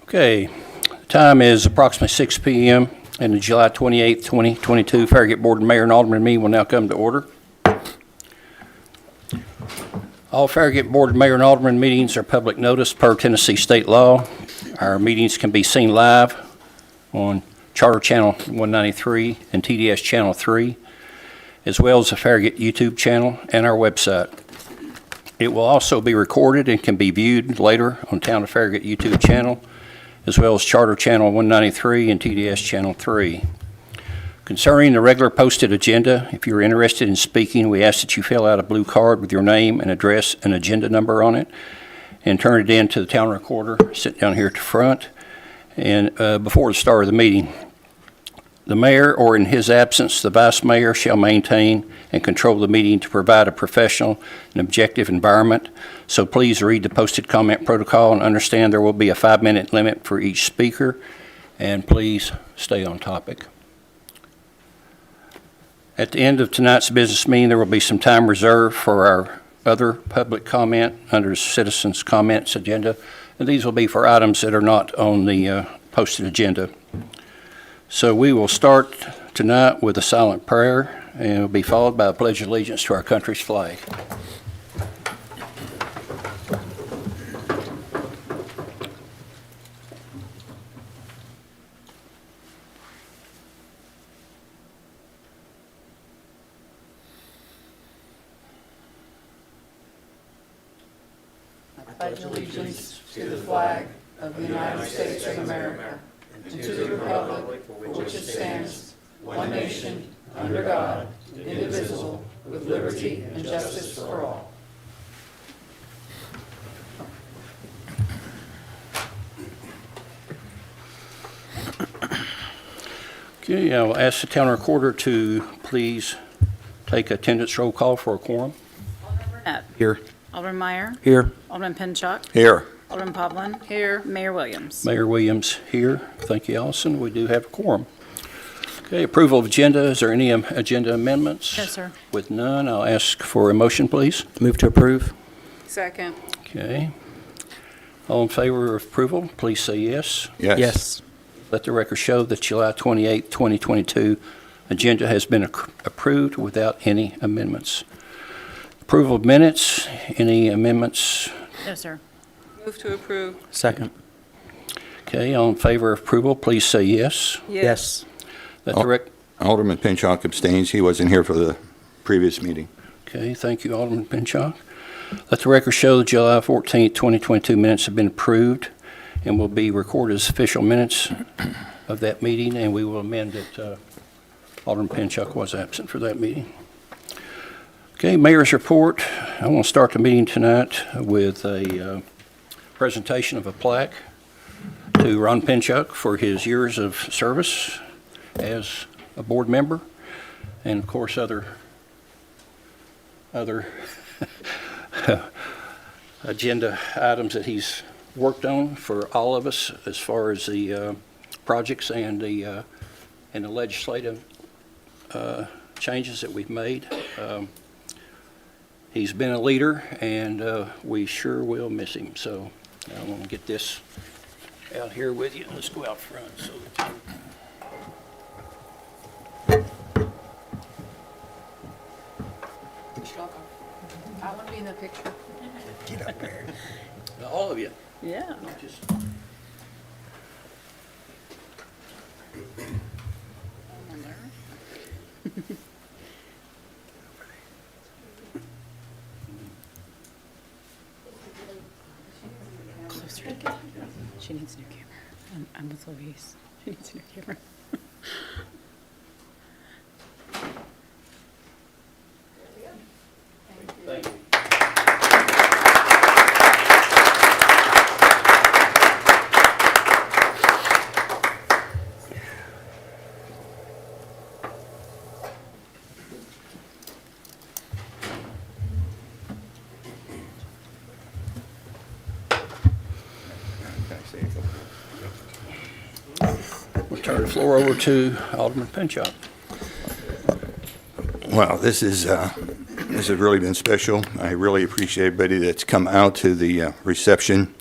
Okay, the time is approximately 6 p.m. and the July 28th, 2022 Farragut Board of Mayor and Aldermen meeting will now come to order. All Farragut Board of Mayor and Aldermen meetings are public notice per Tennessee state law. Our meetings can be seen live on Charter Channel 193 and TDS Channel 3, as well as the Farragut YouTube channel and our website. It will also be recorded and can be viewed later on Town of Farragut YouTube channel, as well as Charter Channel 193 and TDS Channel 3. Concerning the regular posted agenda, if you're interested in speaking, we ask that you fill out a blue card with your name and address and agenda number on it and turn it in to the town recorder, sit down here at the front, and before the start of the meeting. The mayor, or in his absence, the vice mayor, shall maintain and control the meeting to provide a professional and objective environment. So please read the posted comment protocol and understand there will be a 5-minute limit for each speaker, and please stay on topic. At the end of tonight's business meeting, there will be some time reserved for our other public comment under citizens' comments agenda, and these will be for items that are not on the posted agenda. So we will start tonight with a silent prayer, and it will be followed by a pledge of allegiance to our country's flag. I pledge allegiance to the flag of the United States of America and to the republic for which it stands, one nation, under God, indivisible, with liberty and justice for all. Okay, I will ask the town recorder to please take attendance roll call for a quorum. Alderman Burnett. Here. Alderman Meyer. Here. Alderman Pinchuk. Here. Alderman Povlin. Here. Mayor Williams. Mayor Williams here. Thank you, Allison. We do have a quorum. Okay, approval of agenda. Is there any agenda amendments? No, sir. With none, I'll ask for a motion, please. Move to approve. Second. Okay. All in favor of approval, please say yes. Yes. Let the record show that July 28, 2022 agenda has been approved without any amendments. Approval of minutes. Any amendments? No, sir. Move to approve. Second. Okay, all in favor of approval, please say yes. Yes. Let the rec- Alderman Pinchuk abstains. He wasn't here for the previous meeting. Okay, thank you, Alderman Pinchuk. Let the record show that July 14, 2022 minutes have been approved and will be recorded as official minutes of that meeting, and we will amend that Alderman Pinchuk was absent for that meeting. Okay, Mayor's report. I want to start the meeting tonight with a presentation of a plaque to Ron Pinchuk for his years of service as a board member, and of course other agenda items that he's worked on for all of us as far as the projects and the legislative changes that we've made. He's been a leader, and we sure will miss him. So I want to get this out here with you. Let's go out front. So I want to be in the picture. Get up there. all of you, Yeah. not just. Closer together. She needs a new camera. I'm with Louise. She needs a new camera. Thank you. We'll turn the floor over to Alderman Pinchuk. Wow, this has really been special. I really appreciate everybody that's come out to the reception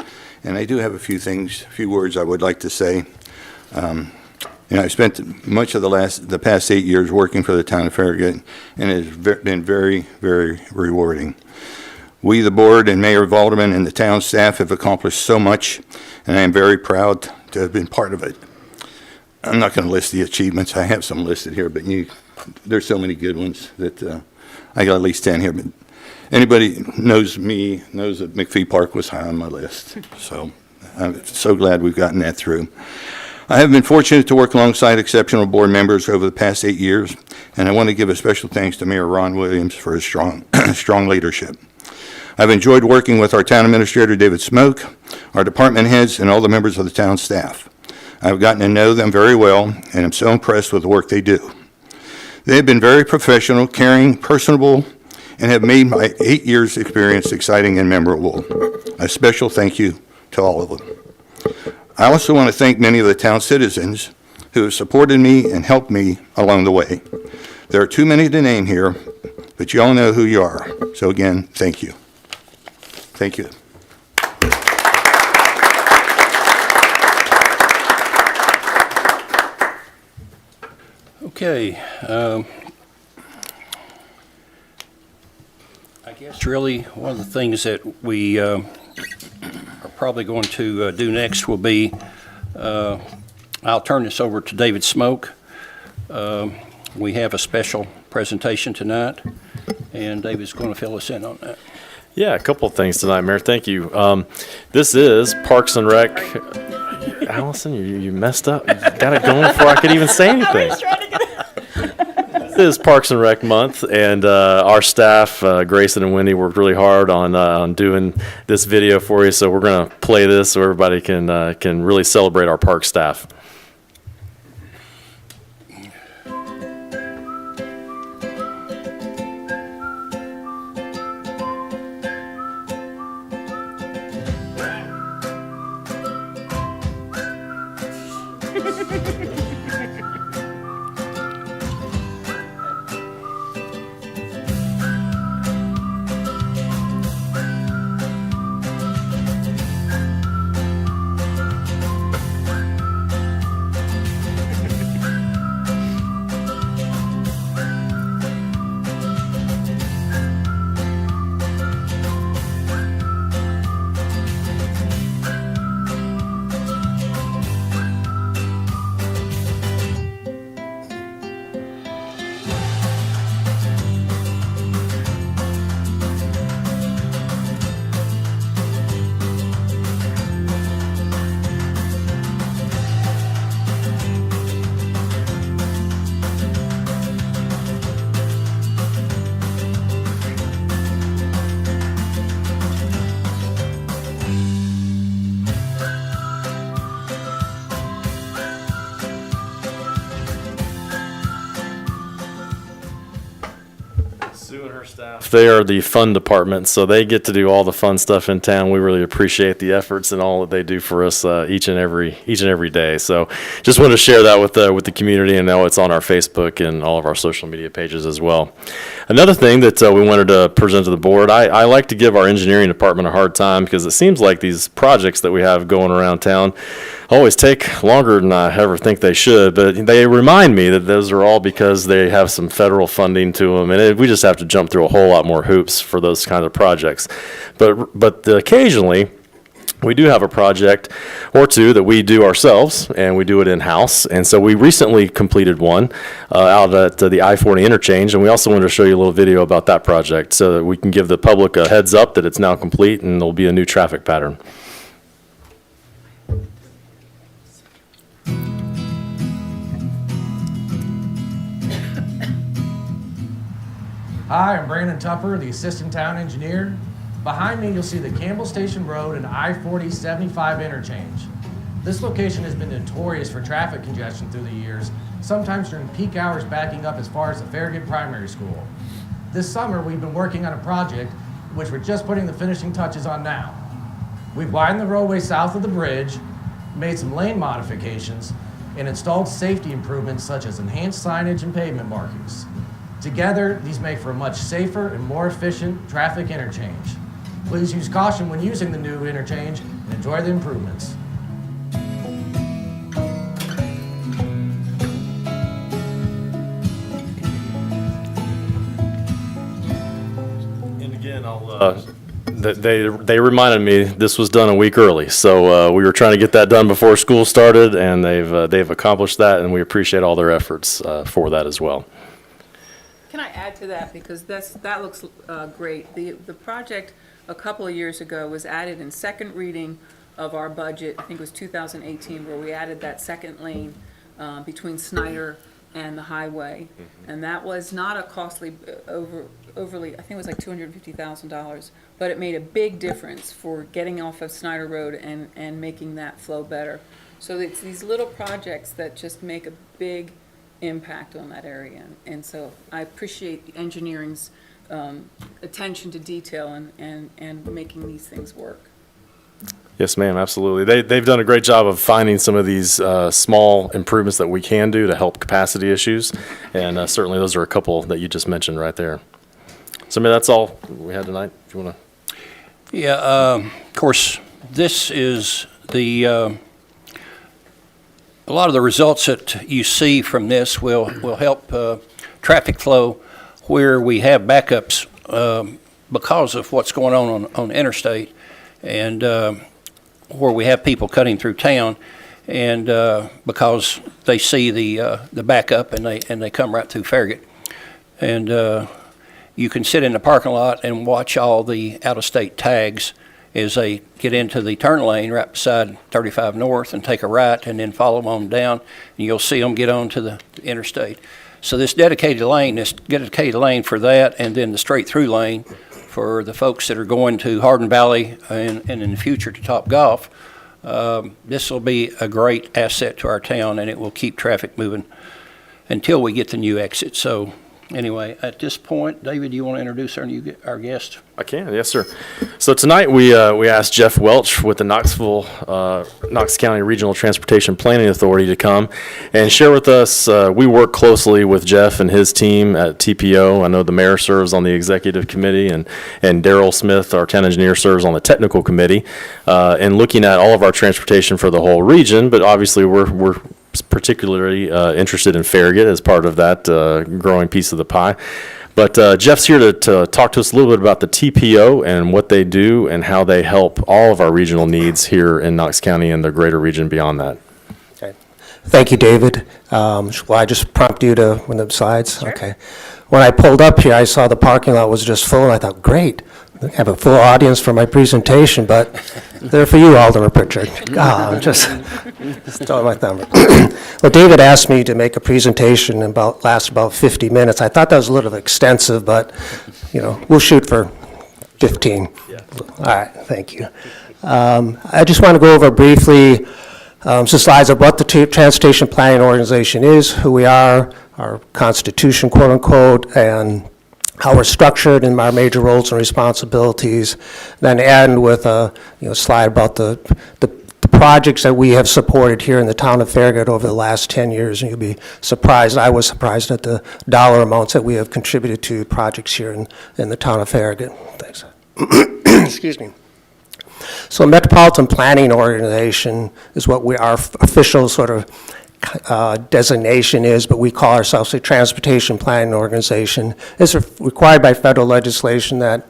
and I do have a few words I would like to say. I've spent much of the past 8 years working for the town of Farragut, and it has been very, very rewarding. We, the board, and Mayor Aldermen and the town staff have accomplished so much, and I am very proud to have been part of it. I'm not going to list the achievements. I have some listed here, but there's so many good ones that I got at least 10 here. But anybody knows me knows that McPhee Park was high on my list. So I'm so glad we've gotten that through. I have been fortunate to work alongside exceptional board members over the past 8 years, and I want to give a special thanks to Mayor Ron Williams for his strong leadership. I've enjoyed working with our town administrator, David Smoke, our department heads, and all the members of the town staff. I've gotten to know them very well, and I'm so impressed with the work they do. They have been very professional, caring, personable, and have made my 8 years' experience exciting and memorable. A special thank you to all of them. I also want to thank many of the town citizens who have supported me and helped me along the way. There are too many to name here, but you all know who you are. So again, thank you. Thank you. Okay. I guess really one of the things that we are probably going to do next will be, I'll turn this over to David Smoke. We have a special presentation tonight, and David's going to fill us in on that. Yeah, a couple of things tonight, Mayor. Thank you. This is Parks and Rec. Allison, you messed up. You got it going before I could even say anything. This is Parks and Rec month, and our staff, Grayson and Wendy, worked really hard on doing this video for you. So we're going to play this so everybody can really celebrate our park staff. Sue and her staff, they are the fun department, so they get to do all the fun stuff in town. We really appreciate the efforts and all that they do for us each and every day. So just wanted to share that with the community, and now it's on our Facebook and all of our social media pages as well. Another thing that we wanted to present to the board, I like to give our engineering department a hard time because it seems like these projects that we have going around town always take longer than I ever think they should, but they remind me that those are all because they have some federal funding to them, and we just have to jump through a whole lot more hoops for those kind of projects. But occasionally, we do have a project or two that we do ourselves, and we do it in-house. And so we recently completed one out at the I-40 interchange, and we also wanted to show you a little video about that project so that we can give the public a heads up that it's now complete and there'll be a new traffic pattern. Hi, I'm Brandon Tupper, the Assistant Town Engineer. Behind me, you'll see the Campbell Station Road and I-40 75 interchange. This location has been notorious for traffic congestion through the years, sometimes during peak hours backing up as far as the Farragut Primary School. This summer, we've been working on a project which we're just putting the finishing touches on now. We've widened the roadway south of the bridge, made some lane modifications, and installed safety improvements such as enhanced signage and pavement markings. Together, these make for a much safer and more efficient traffic interchange. Please use caution when using the new interchange and enjoy the improvements. And again, they reminded me this was done a week early, so we were trying to get that done before school started, and they've accomplished that, and we appreciate all their efforts for that as well. Can I add to that, because that looks great. The project a couple of years ago was added in second reading of our budget, I think it was 2018, where we added that second lane between Snyder and the highway. And that was not a costly, overly, I think it was like $250,000, but it made a big difference for getting off of Snyder Road and making that flow better. So it's these little projects that just make a big impact on that area. And so I appreciate the engineering's attention to detail and making these things work. Yes, ma'am, absolutely. They've done a great job of finding some of these small improvements that we can do to help capacity issues, and certainly those are a couple that you just mentioned right there. So, that's all we had tonight. If you want to. Yeah, of course, this is a lot of the results that you see from this will help traffic flow where we have backups because of what's going on the interstate, and where we have people cutting through town, and because they see the backup and they come right through Farragut, and you can sit in the parking lot and watch all the out-of-state tags as they get into the turn lane right beside 35 North and take a right and then follow them on down, and you'll see them get onto the interstate. So this dedicated lane for that, and then the straight-through lane for the folks that are going to Hardin Valley and in the future to Topgolf. This will be a great asset to our town, and it will keep traffic moving until we get the new exit. So anyway, at this point, David, do you want to introduce our guest? I can, yes, sir. So tonight we asked Jeff Welch with the Knox County Regional Transportation Planning Authority to come and share with us. We work closely with Jeff and his team at TPO. I know the mayor serves on the executive committee, and Daryl Smith, our town engineer, serves on the technical committee, and looking at all of our transportation for the whole region. But obviously, we're particularly interested in Farragut as part of that growing piece of the pie. But Jeff's here to talk to us a little bit about the TPO and what they do and how they help all of our regional needs here in Knox County and the greater region beyond that. Okay. Thank you, David. Will I just prompt you to one of the slides? Sure. Okay. When I pulled up here, I saw the parking lot was just full, and I thought, great, I have a full audience for my presentation, but they're for you, Alderman Pritchard. I'm just throwing my thumb. Well, David asked me to make a presentation last about 50 minutes. I thought that was a little extensive, but, we'll shoot for 15. Yeah. All right, thank you. I just want to go over briefly some slides of what the Transportation Planning Organization is, who we are, our constitution, quote unquote, and how we're structured and our major roles and responsibilities. Then end with a slide about the projects that we have supported here in the town of Farragut over the last 10 years, and you'll be surprised. I was surprised at the dollar amounts that we have contributed to projects here in the town of Farragut. Thanks. Excuse me. So Metropolitan Planning Organization is what our official sort of designation is, but we call ourselves a Transportation Planning Organization. It's required by federal legislation that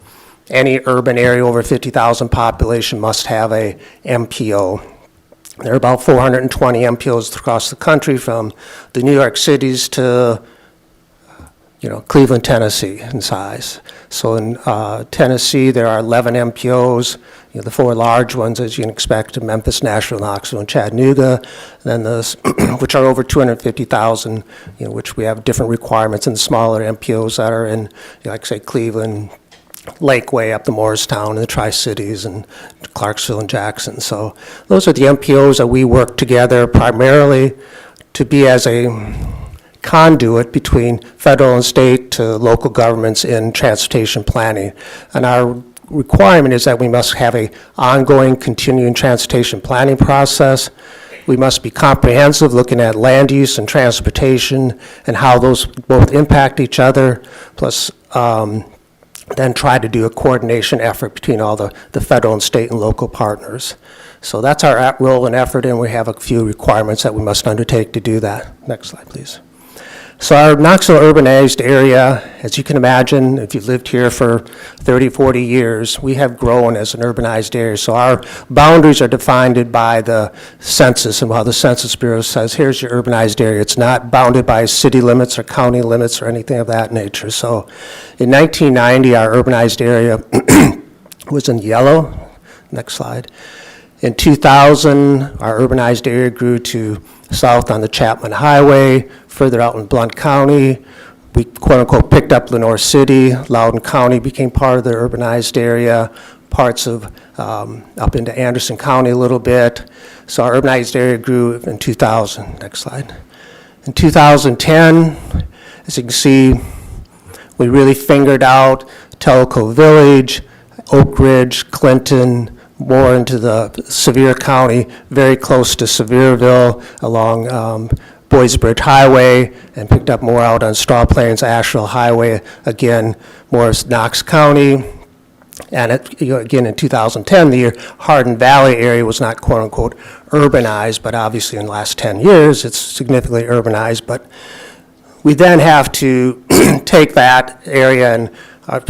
any urban area over 50,000 population must have a MPO. There are about 420 MPOs across the country, from the New York cities to Cleveland, Tennessee in size. So in Tennessee, there are 11 MPOs. The four large ones, as you can expect, Memphis, Nashville, Knoxville, and Chattanooga. Then which are over 250,000, which we have different requirements, and the smaller MPOs that are in, like say, Cleveland, Lakeway, up to Morristown, and the Tri-Cities, and Clarksville and Jackson. So those are the MPOs that we work together primarily to be as a conduit between federal and state to local governments in transportation planning. And our requirement is that we must have an ongoing, continuing transportation planning process. We must be comprehensive, looking at land use and transportation and how those both impact each other, plus then try to do a coordination effort between all the federal and state and local partners. So that's our role and effort, and we have a few requirements that we must undertake to do that. Next slide, please. So our Knoxville urbanized area, as you can imagine, if you've lived here for 30, 40 years, we have grown as an urbanized area. So our boundaries are defined by the census, and while the Census Bureau says, here's your urbanized area, it's not bounded by city limits or county limits or anything of that nature. So in 1990, our urbanized area was in yellow. Next slide. In 2000, our urbanized area grew to south on the Chapman Highway, further out in Blount County. We quote-unquote picked up Lenore City. Loudoun County became part of the urbanized area, parts of up into Anderson County a little bit. So our urbanized area grew in 2000. Next slide. In 2010, as you can see, we really fingered out Tellico Village, Oak Ridge, Clinton, more into the Sevier County, very close to Sevierville along Boys Bridge Highway, and picked up more out on Straw Plains, Asheville Highway, again, more Knox County. And again, in 2010, the Hardin Valley area was not quote-unquote urbanized, but obviously in the last 10 years, it's significantly urbanized. But we then have to take that area, and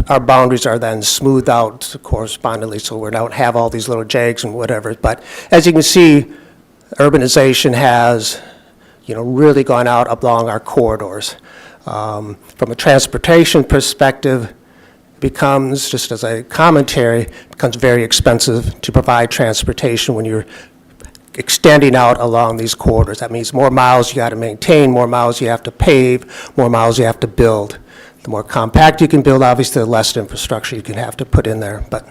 our boundaries are then smoothed out correspondingly, so we don't have all these little jags and whatever. But as you can see, urbanization has, really gone out along our corridors. From a transportation perspective, it becomes, just as a commentary, it becomes very expensive to provide transportation when you're extending out along these corridors. That means more miles you got to maintain, more miles you have to pave, more miles you have to build. The more compact you can build, obviously, the less infrastructure you can have to put in there. But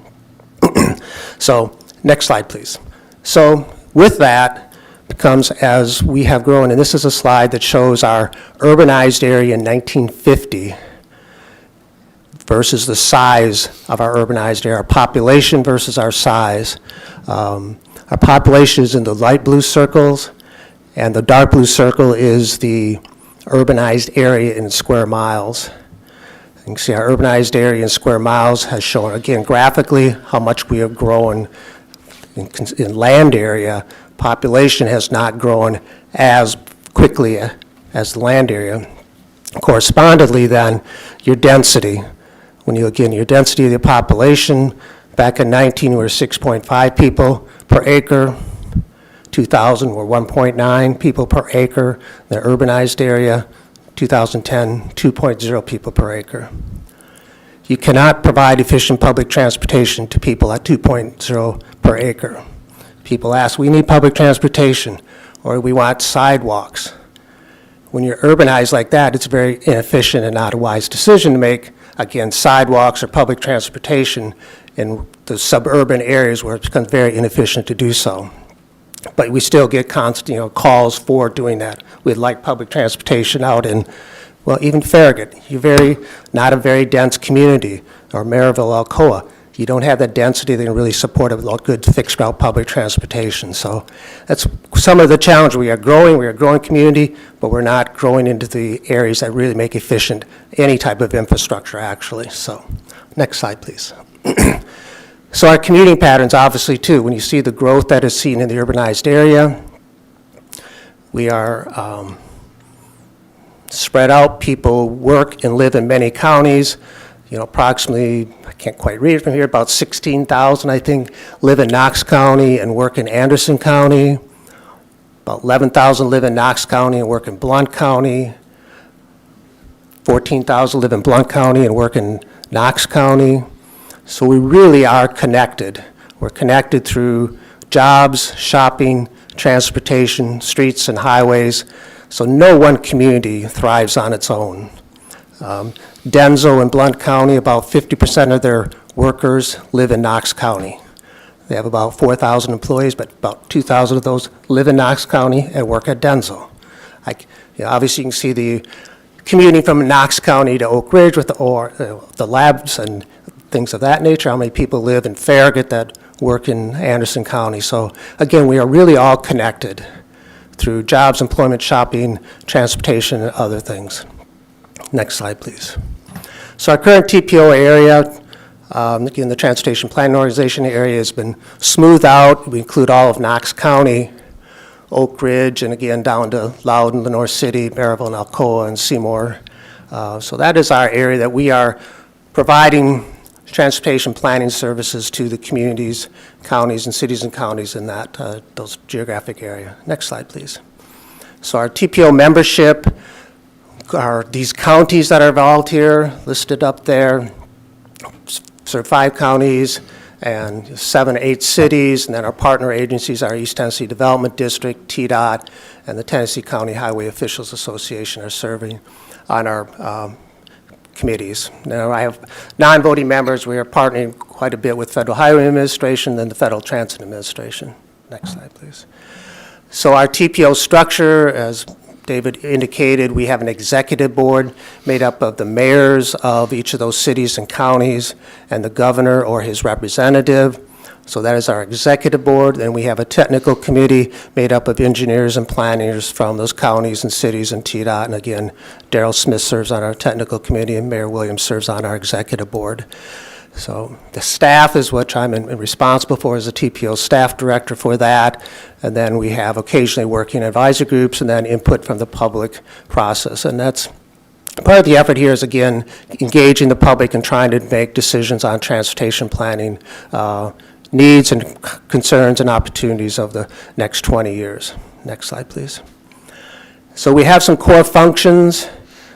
so, next slide, please. So, with that becomes, as we have grown, and this is a slide that shows our urbanized area in 1950 versus the size of our urbanized area, our population versus our size. Our population is in the light blue circles, and the dark blue circle is the urbanized area in square miles. You can see our urbanized area in square miles has shown, again, graphically, how much we have grown in land area. Population has not grown as quickly as the land area. Correspondingly, then, your density. Your density of the population, back in 19, we were 6.5 people per acre. 2000, we're 1.9 people per acre in the urbanized area. 2010, 2.0 people per acre. You cannot provide efficient public transportation to people at 2.0 per acre. People ask, we need public transportation, or we want sidewalks. When you're urbanized like that, it's very inefficient and not a wise decision to make. Again, sidewalks or public transportation in the suburban areas where it becomes very inefficient to do so. But we still get constant, calls for doing that. We'd like public transportation out in, well, even Farragut. You're not a very dense community, or Maryville, Alcoa. You don't have that density that can really support a good fixed route public transportation. So that's some of the challenge. We're a growing community, but we're not growing into the areas that really make efficient any type of infrastructure, actually. So next slide, please. So our commuting patterns, obviously, too, when you see the growth that is seen in the urbanized area, we are spread out. People work and live in many counties. Approximately, I can't quite read it from here, about 16,000, I think, live in Knox County and work in Anderson County. About 11,000 live in Knox County and work in Blount County. 14,000 live in Blount County and work in Knox County. So we really are connected. We're connected through jobs, shopping, transportation, streets and highways. So no one community thrives on its own. Denso and Blount County, about 50% of their workers live in Knox County. They have about 4,000 employees, but about 2,000 of those live in Knox County and work at Denso. Obviously, you can see the commuting from Knox County to Oak Ridge with the labs and things of that nature, how many people live in Farragut that work in Anderson County. So again, we are really all connected through jobs, employment, shopping, transportation, and other things. Next slide, please. So our current TPO area, again, the Transportation Planning Organization area has been smoothed out. We include all of Knox County, Oak Ridge, and again, down to Loudoun, Lenore City, Maryville, and Alcoa, and Seymour. So that is our area that we are providing transportation planning services to the communities, counties, and cities and counties in that, those geographic area. Next slide, please. So our TPO membership are these counties that are involved here, listed up there. So 5 counties and 7 or 8 cities, and then our partner agencies are East Tennessee Development District, TDOT, and the Tennessee County Highway Officials Association are serving on our committees. Now, I have non-voting members. We are partnering quite a bit with Federal Highway Administration and the Federal Transit Administration. Next slide, please. So our TPO structure, as David indicated, we have an executive board made up of the mayors of each of those cities and counties and the governor or his representative. So that is our executive board. Then we have a technical committee made up of engineers and planners from those counties and cities and TDOT. And again, Darrell Smith serves on our technical committee and Mayor Williams serves on our executive board. So the staff is what I'm responsible for as a TPO staff director for that. And then we have occasionally working advisory groups and then input from the public process. And that's part of the effort here is, again, engaging the public and trying to make decisions on transportation planning needs and concerns and opportunities of the next 20 years. Next slide, please. So we have some core functions.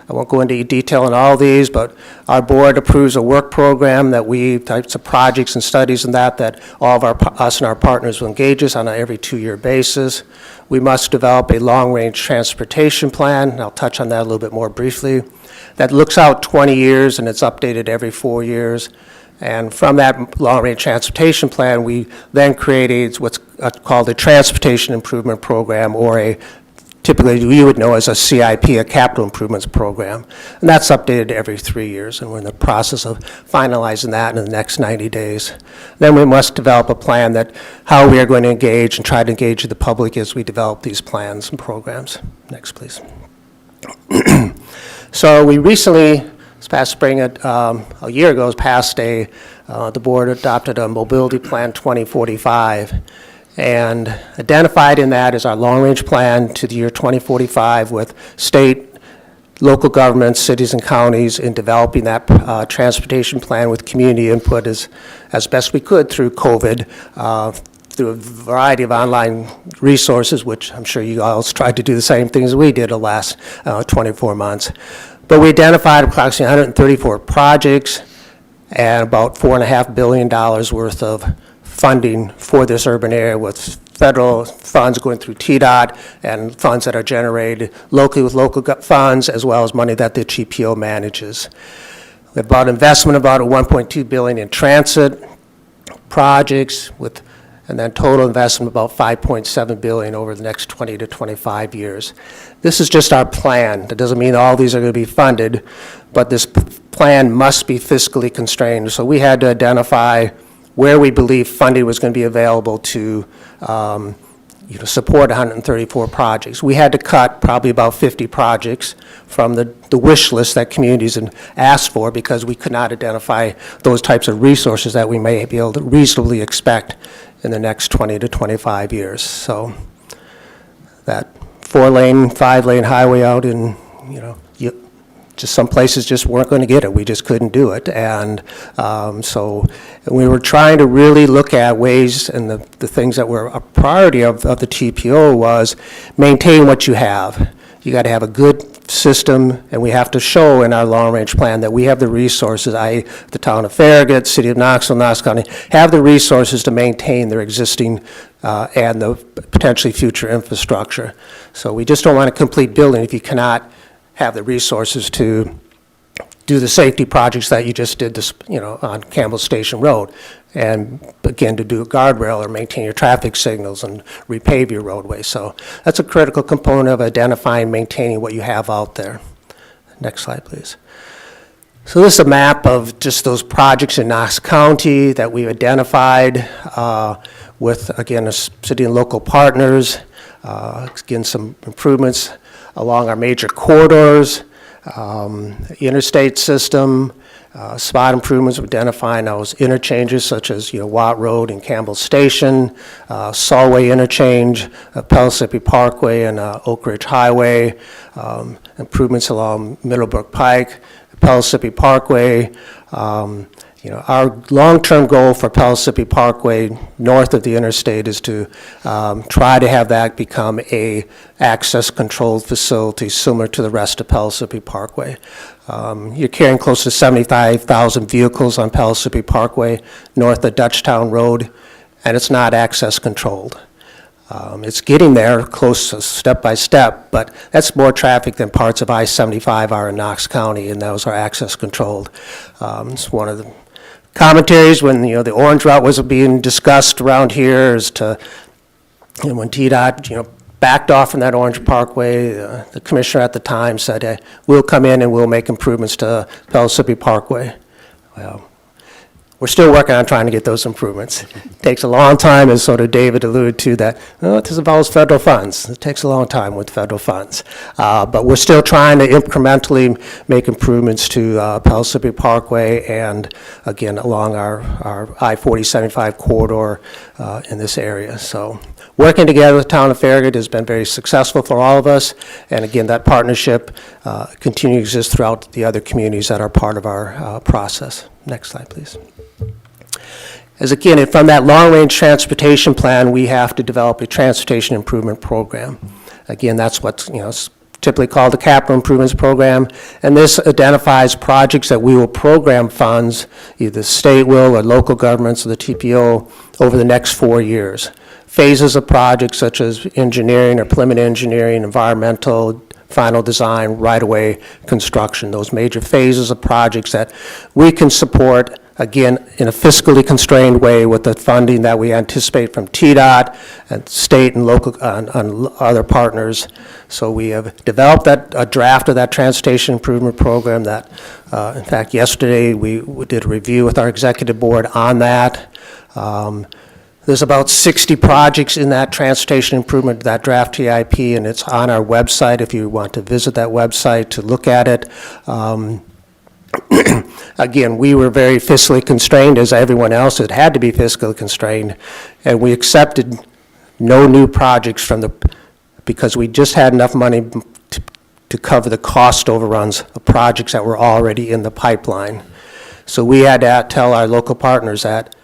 I won't go into detail on all these, but our board approves a work program that types of projects and studies and that all of us and our partners will engage us on an every 2-year basis. We must develop a long-range transportation plan, and I'll touch on that a little bit more briefly, that looks out 20 years and it's updated every 4 years. And from that long-range transportation plan, we then create what's called a Transportation Improvement Program, or typically you would know as a CIP, a Capital Improvements Program. And that's updated every 3 years, and we're in the process of finalizing that in the next 90 days. Then we must develop a plan that how we are going to engage and try to engage the public as we develop these plans and programs. Next, please. So we recently, this past spring, a year ago, the board adopted a Mobility Plan 2045. And identified in that is our long-range plan to the year 2045 with state, local governments, cities and counties in developing that transportation plan with community input as best we could through COVID, through a variety of online resources, which I'm sure you all tried to do the same things we did the last 24 months. But we identified approximately 134 projects and about $4.5 billion worth of funding for this urban area, with federal funds going through TDOT and funds that are generated locally with local funds, as well as money that the TPO manages. We have about investment of about $1.2 billion in transit projects, and then total investment of about $5.7 billion over the next 20 to 25 years. This is just our plan. That doesn't mean all these are going to be funded, but this plan must be fiscally constrained. So we had to identify where we believe funding was going to be available to support 134 projects. We had to cut probably about 50 projects from the wish list that communities had asked for, because we could not identify those types of resources that we may be able to reasonably expect in the next 20 to 25 years. So that 4-lane, 5-lane highway out in, just some places just weren't going to get it. We just couldn't do it. And so we were trying to really look at ways, and the things that were a priority of the TPO was maintain what you have. You got to have a good system, and we have to show in our long-range plan that we have the resources, i.e. the town of Farragut, city of Knoxville, Knox County, have the resources to maintain their existing and the potentially future infrastructure. So we just don't want a complete building if you cannot have the resources to do the safety projects that you just did this, on Campbell Station Road. And again, to do a guardrail or maintain your traffic signals and repave your roadway. So that's a critical component of identifying, maintaining what you have out there. Next slide, please. So this is a map of just those projects in Knox County that we've identified with, again, city and local partners. Again, some improvements along our major corridors, interstate system, Spot improvements, identifying those interchanges such as, Watt Road and Campbell Station, Solway Interchange, Pellissippi Parkway and Oak Ridge Highway, improvements along Middlebrook Pike, Pellissippi Parkway. Our long-term goal for Pellissippi Parkway north of the interstate is to try to have that become a access-controlled facility similar to the rest of Pellissippi Parkway. You're carrying close to 75,000 vehicles on Pellissippi Parkway north of Dutchtown Road, and it's not access-controlled. It's getting there close to step by step, but that's more traffic than parts of I-75 are in Knox County, and those are access-controlled. It's one of the commentaries when the orange route was being discussed around here as to when TDOT backed off from that Orange Parkway, the commissioner at the time said, hey, we'll come in and we'll make improvements to Pellissippi Parkway. Well, we're still working on trying to get those improvements. It takes a long time, as sort of David alluded to, that this involves federal funds. It takes a long time with federal funds. But we're still trying to incrementally make improvements to Pellissippi Parkway and, again, along our I-40-75 corridor in this area. So working together with the town of Farragut has been very successful for all of us. And, again, that partnership continues to exist throughout the other communities that are part of our process. Next slide, please. As again, from that long-range transportation plan, we have to develop a transportation improvement program. Again, that's what's typically called the capital improvements program, and this identifies projects that we will program funds, either the state will or local governments or the TPO, over the next 4 years. Phases of projects such as engineering or preliminary engineering, environmental, final design, right-of-way construction, those major phases of projects that we can support, again, in a fiscally constrained way with the funding that we anticipate from TDOT and state and local and other partners. So we have developed a draft of that transportation improvement program that, in fact, yesterday we did a review with our executive board on that. There's about 60 projects in that transportation improvement, that draft TIP, and it's on our website if you want to visit that website to look at it. Again, we were very fiscally constrained, as everyone else. It had to be fiscally constrained, and we accepted no new projects because we just had enough money to cover the cost overruns of projects that were already in the pipeline. So we had to tell our local partners that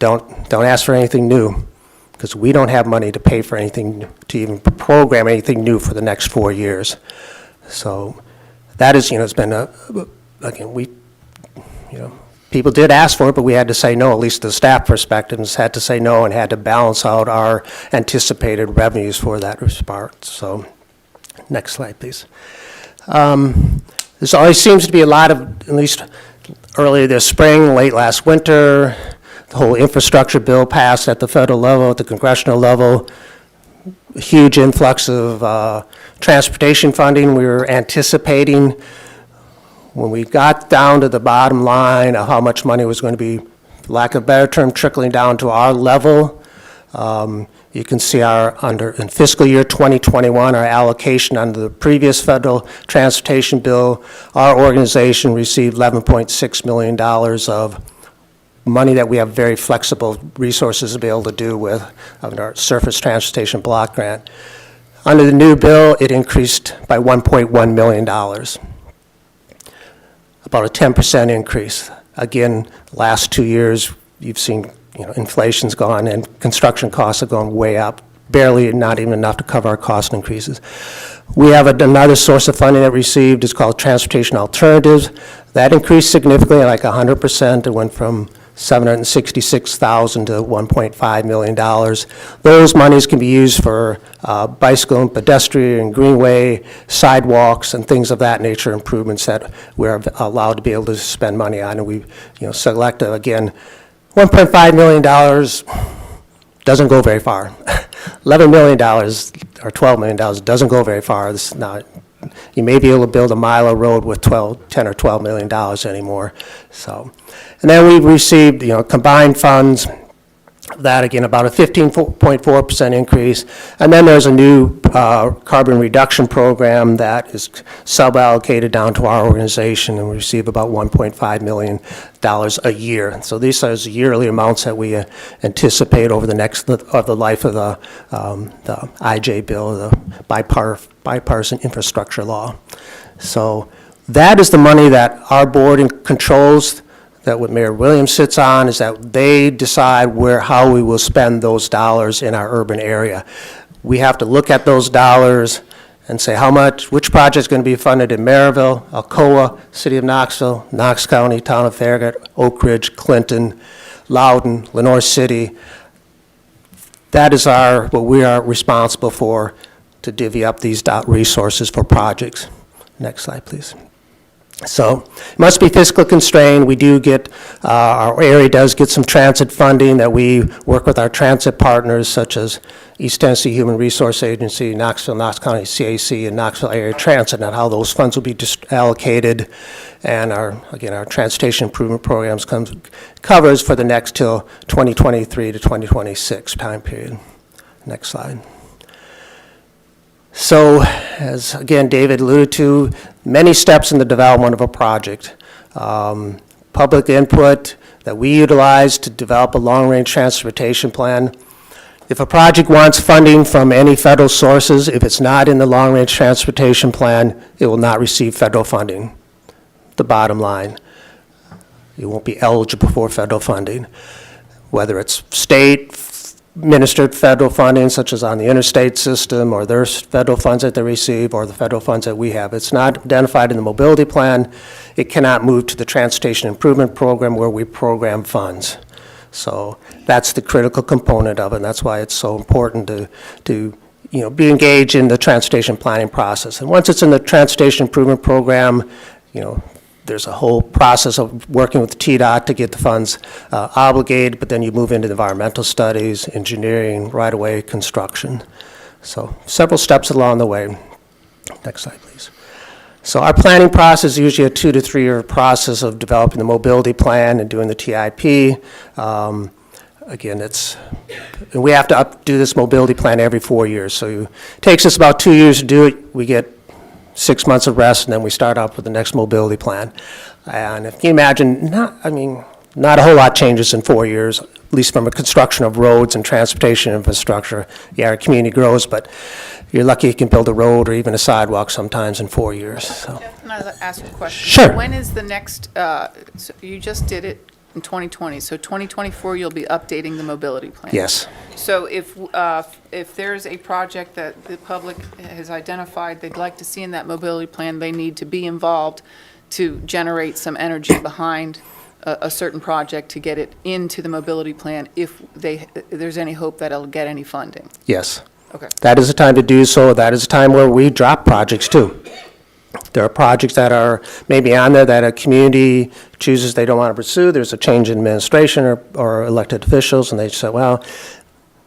don't ask for anything new, because we don't have money to pay for anything, to even program anything new for the next 4 years. So that is, it's been again, people did ask for it, but we had to say no, at least the staff perspectives had to say no and had to balance out our anticipated revenues for that part. So next slide, please. There always seems to be a lot of, at least earlier this spring, late last winter, the whole infrastructure bill passed at the federal level, at the congressional level, a huge influx of transportation funding. We were anticipating, when we got down to the bottom line of how much money was going to be, for lack of a better term, trickling down to our level. You can see in fiscal year 2021, our allocation under the previous federal transportation bill, our organization received $11.6 million of money that we have very flexible resources to be able to do with our surface transportation block grant. Under the new bill, it increased by $1.1 million. About a 10% increase. Again, last 2 years, you've seen, inflation's gone and construction costs have gone way up, barely, not even enough to cover our cost increases. We have another source of funding that we received, it's called Transportation Alternatives. That increased significantly, like 100%. It went from $766,000 to $1.5 million. Those monies can be used for bicycle and pedestrian, greenway, sidewalks, and things of that nature, improvements that we're allowed to be able to spend money on. And we, select, again, $1.5 million doesn't go very far. $11 million or $12 million doesn't go very far. This is not, you may be able to build a mile of road with $10 or $12 million anymore. So, and then we've received, combined funds That, again, about a 15.4% increase. And then there's a new carbon reduction program that is sub-allocated down to our organization, and we receive about $1.5 million a year. So these are the yearly amounts that we anticipate over the life of the IJ bill, the bipartisan infrastructure law. So that is the money that our board controls, that what Mayor Williams sits on, is that they decide how we will spend those dollars in our urban area. We have to look at those dollars and say which project is going to be funded in Maryville, Alcoa, City of Knoxville, Knox County, Town of Farragut, Oak Ridge, Clinton, Loudoun, Lenore City. That is what we are responsible for, to divvy up these resources for projects. Next slide, please. So it must be fiscally constrained. We do get, our area does get some transit funding that we work with our transit partners, such as East Tennessee Human Resource Agency, Knoxville, Knox County CAC, and Knoxville Area Transit, and how those funds will be allocated. And our transportation improvement programs covers for the next till 2023 to 2026 time period. Next slide. So, as again David alluded to, many steps in the development of a project. Public input that we utilize to develop a long-range transportation plan. If a project wants funding from any federal sources, if it's not in the long-range transportation plan, it will not receive federal funding. The bottom line. You won't be eligible for federal funding. Whether it's state, administered federal funding, such as on the interstate system, or their federal funds that they receive, or the federal funds that we have. It's not identified in the mobility plan. It cannot move to the transportation improvement program, where we program funds. So that's the critical component of it, and that's why it's so important to be engaged in the transportation planning process. And once it's in the transportation improvement program, there's a whole process of working with TDOT to get the funds obligated, but then you move into environmental studies, engineering, right-of-way construction. So several steps along the way. Next slide, please. So our planning process is usually a 2 to 3 year process of developing the mobility plan and doing the TIP. Again, and we have to do this mobility plan every 4 years. So it takes us about 2 years to do it. We get 6 months of rest, and then we start up with the next mobility plan. And if you imagine, not a whole lot changes in 4 years, at least from a construction of roads and transportation infrastructure. Yeah, our community grows, but you're lucky you can build a road or even a sidewalk sometimes in 4 years. So. Can I ask a question? Sure. When is the next, so you just did it in 2020, so 2024 you'll be updating the mobility plan? Yes. So if there's a project that the public has identified they'd like to see in that mobility plan, they need to be involved to generate some energy behind a certain project to get it into the mobility plan if there's any hope that it'll get any funding? Yes. Okay. That is the time to do so. That is a time where we drop projects too. There are projects that are maybe on there that a community chooses they don't want to pursue. There's a change in administration or elected officials, and they say, well,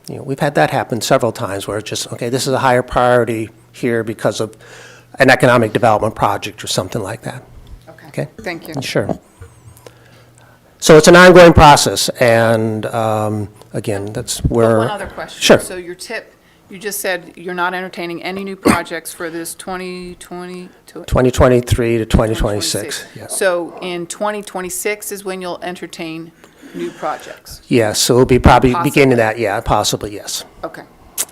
we've had that happen several times where it's just, okay, this is a higher priority here because of an economic development project or something like that. Okay? Thank you. Sure. So it's an ongoing process, and again, that's where... One other question. Sure. So your tip, you just said you're not entertaining any new projects for this 2020 to 2023 to 2026. Yeah. So in 2026 is when you'll entertain new projects? Yes, so it'll be probably Possibly. beginning that, yeah, possibly, yes. Okay.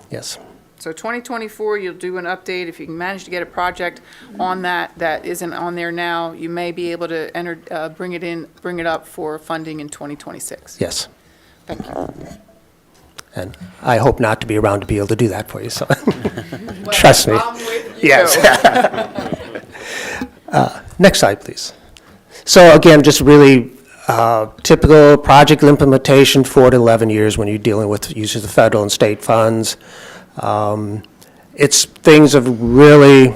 Yes. So 2024, you'll do an update. If you can manage to get a project on that isn't on there now, you may be able to bring it up for funding in 2026. Yes. Thank you. And I hope not to be around to be able to do that for you, so trust me. I'm with you. Yes. Next slide, please. So again, just really typical project implementation, 4 to 11 years when you're dealing with use of the federal and state funds. Things have really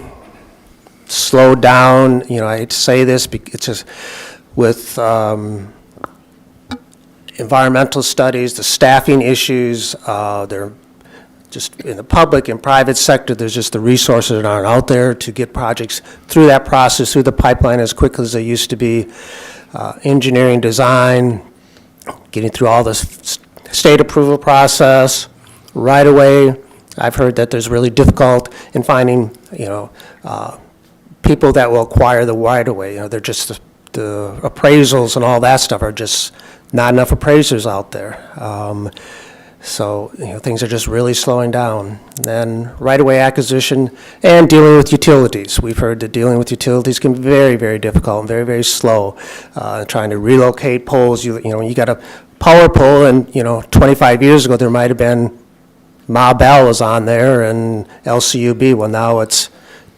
slowed down. I hate to say this, it's just with environmental studies, the staffing issues, they're just in the public and private sector, there's just the resources that aren't out there to get projects through that process, through the pipeline as quickly as they used to be. Engineering design, getting through all this state approval process, right away. I've heard that there's really difficult in finding, people that will acquire the right of way. They're just the appraisals and all that stuff are just not enough appraisers out there. So, things are just really slowing down. Then right-of-way acquisition and dealing with utilities. We've heard that dealing with utilities can be very, very difficult and very, very slow. Trying to relocate poles, you got a power pole, and, 25 years ago, there might have been Ma Bell was on there and LCUB. Well, now it's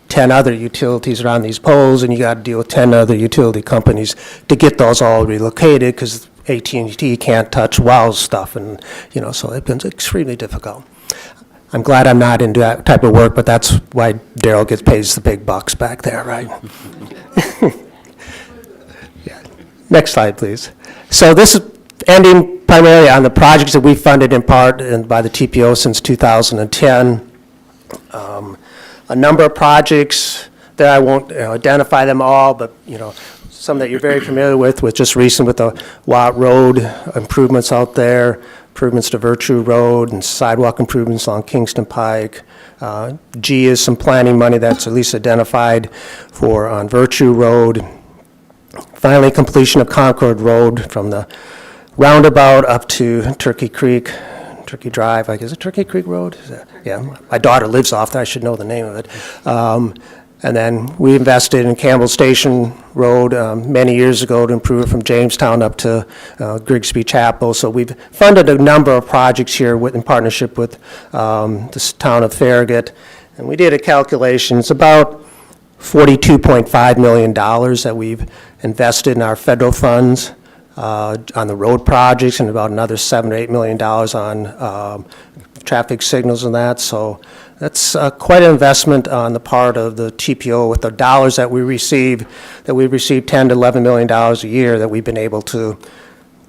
10 other utilities are on these poles, and you got to deal with 10 other utility companies to get those all relocated, because AT&T can't touch WOW's stuff, and, so it's been extremely difficult. I'm glad I'm not into that type of work, but that's why Daryl gets paid the big bucks back there, right? Yeah. Next slide, please. So this is ending primarily on the projects that we funded in part and by the TPO since 2010. A number of projects that I won't identify them all, but, some that you're very familiar with just recent with the Watt Road improvements out there, improvements to Virtue Road, and sidewalk improvements along Kingston Pike. G is some planning money that's at least identified for on Virtue Road. Finally, completion of Concord Road from the roundabout up to Turkey Creek, Turkey Drive, is it Turkey Creek Road? Yeah, my daughter lives off there, I should know the name of it. And then we invested in Campbell Station Road many years ago to improve it from Jamestown up to Grigsby Chapel. So we've funded a number of projects here in partnership with the town of Farragut. And we did a calculation. It's about $42.5 million that we've invested in our federal funds on the road projects, and about another $7 or $8 million on traffic signals and that. So that's quite an investment on the part of the TPO with the dollars that we receive, we've received $10 to $11 million a year, that we've been able to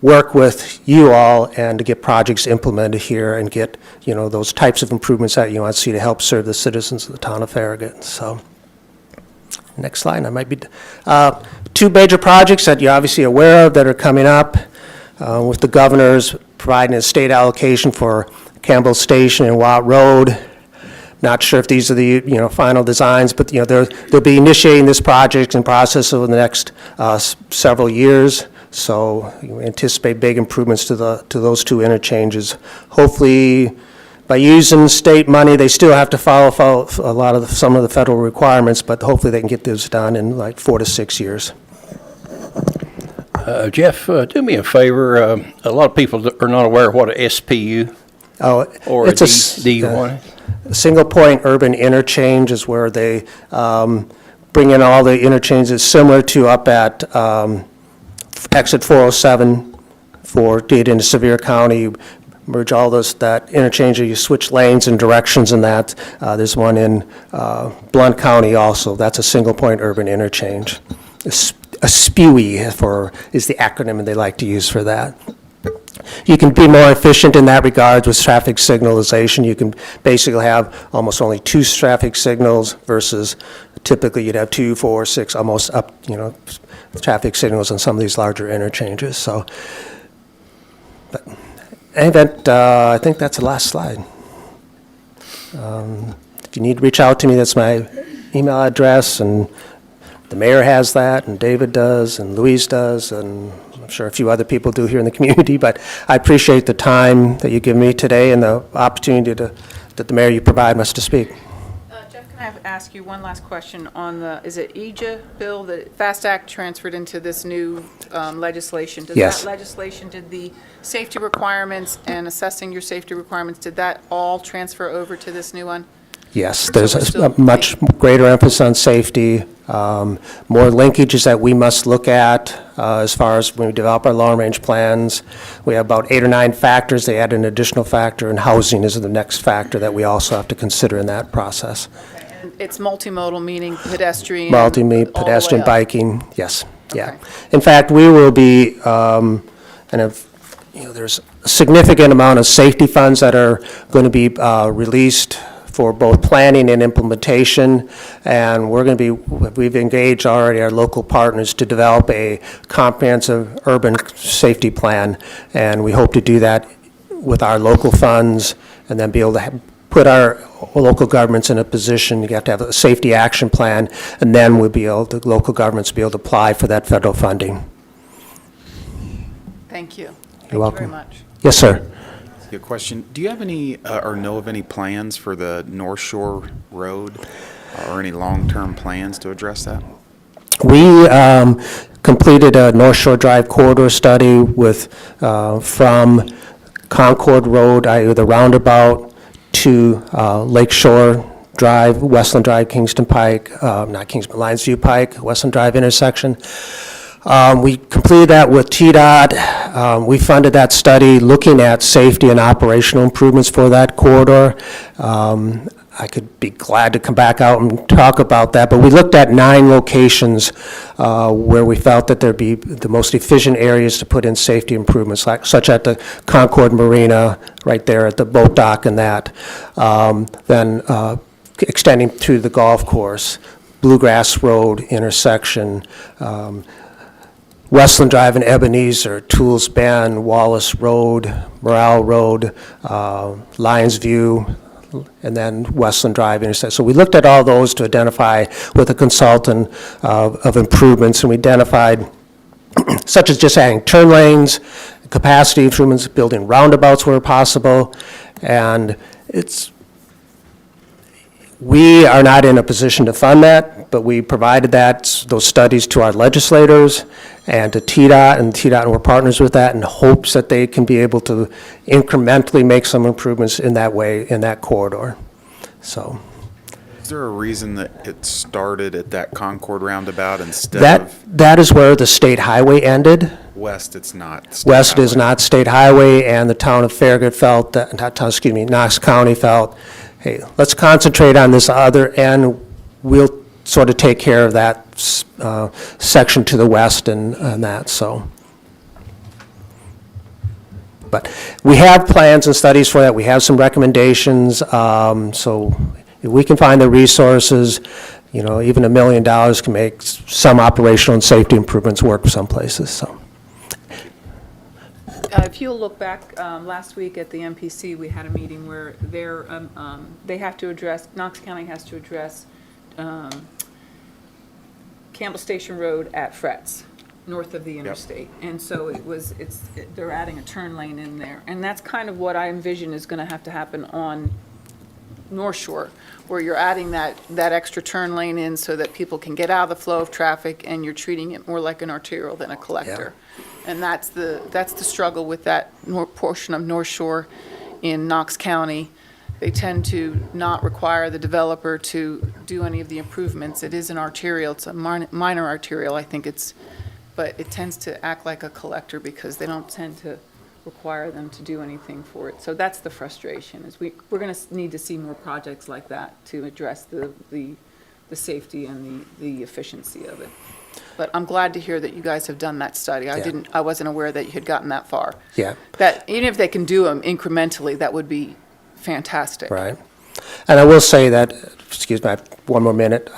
work with you all and to get projects implemented here and get, those types of improvements that you want to see to help serve the citizens of the town of Farragut. So, next slide. I might be two major projects that you're obviously aware of that are coming up with the governor's providing a state allocation for Campbell Station and Watt Road. Not sure if these are the final designs, but they'll be initiating this project and process over the next several years. So we anticipate big improvements to those two interchanges. Hopefully, by using state money, they still have to follow a lot of some of the federal requirements, but hopefully they can get this done in like 4 to 6 years. Jeff, do me a favor. A lot of people are not aware of what a SPU or It's a D1. Single point urban interchange is where they bring in all the interchanges similar to up at exit 407 for to get into Sevier County. Merge all that interchange, you switch lanes and directions and that. There's one in Blount County also. That's a single point urban interchange. A SPUI is the acronym they like to use for that. You can be more efficient in that regard with traffic signalization. You can basically have almost only 2 traffic signals versus typically you'd have 2, 4, 6, almost up, traffic signals on some of these larger interchanges. So, but I think that's the last slide. If you need to reach out to me, that's my email address, and the mayor has that, and David does, and Louise does, and I'm sure a few other people do here in the community, but I appreciate the time that you give me today and the opportunity that the mayor you provide us to speak. Jeff, can I ask you one last question on is it EJA bill, the FAST Act transferred into this new legislation? Does Yes. that legislation, did the safety requirements and assessing your safety requirements, did that all transfer over to this new one? Yes, there's we're still a much greater emphasis on safety, more linkages that we must look at as far as when we develop our long-range plans. We have about 8 or 9 factors. They add an additional factor, and housing is the next factor that we also have to consider in that process. And it's multimodal, meaning pedestrian? all the way Pedestrian, up. biking, yes, yeah. Okay. In fact, we will be, there's a significant amount of safety funds that are going to be released for both planning and implementation, and we've engaged already our local partners to develop a comprehensive urban safety plan, and we hope to do that with our local funds, and then be able to put our local governments in a position. You have to have a safety action plan, and then the local governments will be able to apply for that federal funding. Thank you. You're welcome. Thank you very much. Yes, sir. A question. Do you have any, or know of any plans for the North Shore Road, or any long-term plans to address that? We completed a North Shore Drive corridor study with, from Concord Road, the roundabout, to Lake Shore Drive, Westland Drive, Kingston Pike, not Kingston, Lions View Pike, Westland Drive intersection. We completed that with TDOT. We funded that study looking at safety and operational improvements for that corridor. I could be glad to come back out and talk about that, but we looked at 9 locations where we felt that there'd be the most efficient areas to put in safety improvements, such at the Concord Marina, right there at the boat dock and that. Then extending to the golf course, Bluegrass Road intersection, Westland Drive and Ebenezer, Tools Bend, Wallace Road, Morale Road, Lions View, and then Westland Drive intersection. So we looked at all those to identify with a consultant of improvements, and we identified such as just adding turn lanes, capacity improvements, building roundabouts where possible, and we are not in a position to fund that, but we provided those studies to our legislators and to TDOT, and TDOT, and we're partners with that in hopes that they can be able to incrementally make some improvements in that way, in that corridor. So. Is there a reason that it started at that Concord roundabout instead of? That is where the state highway ended. West, it's not. State West is highway. not state highway, and the town of Farragut felt that, Knox County felt, hey, let's concentrate on this other end. We'll sort of take care of that section to the west and that, so. But we have plans and studies for that. We have some recommendations, so if we can find the resources, even $1 million can make some operational and safety improvements work some places, so. If you'll look back, last week at the MPC, we had a meeting where they have to address, Knox County has to address Campbell Station Road at Fretz, north of the interstate. And so they're adding a turn lane in there. And that's kind of what I envision is going to have to happen on North Shore, where you're adding that extra turn lane in so that people can get out of the flow of traffic, and you're treating it more like an arterial than a collector. And that's the struggle with that portion of North Shore in Knox County. They tend to not require the developer to do any of the improvements. It is an arterial, it's a minor arterial, I think but it tends to act like a collector because they don't tend to require them to do anything for it. So that's the frustration, is we're going to need to see more projects like that to address the safety and the efficiency of it. But I'm glad to hear that you guys have done that study. I wasn't aware that you had gotten that far. Yeah. That even if they can do them incrementally, that would be fantastic. Right. And I will say that, excuse me, I have one more minute.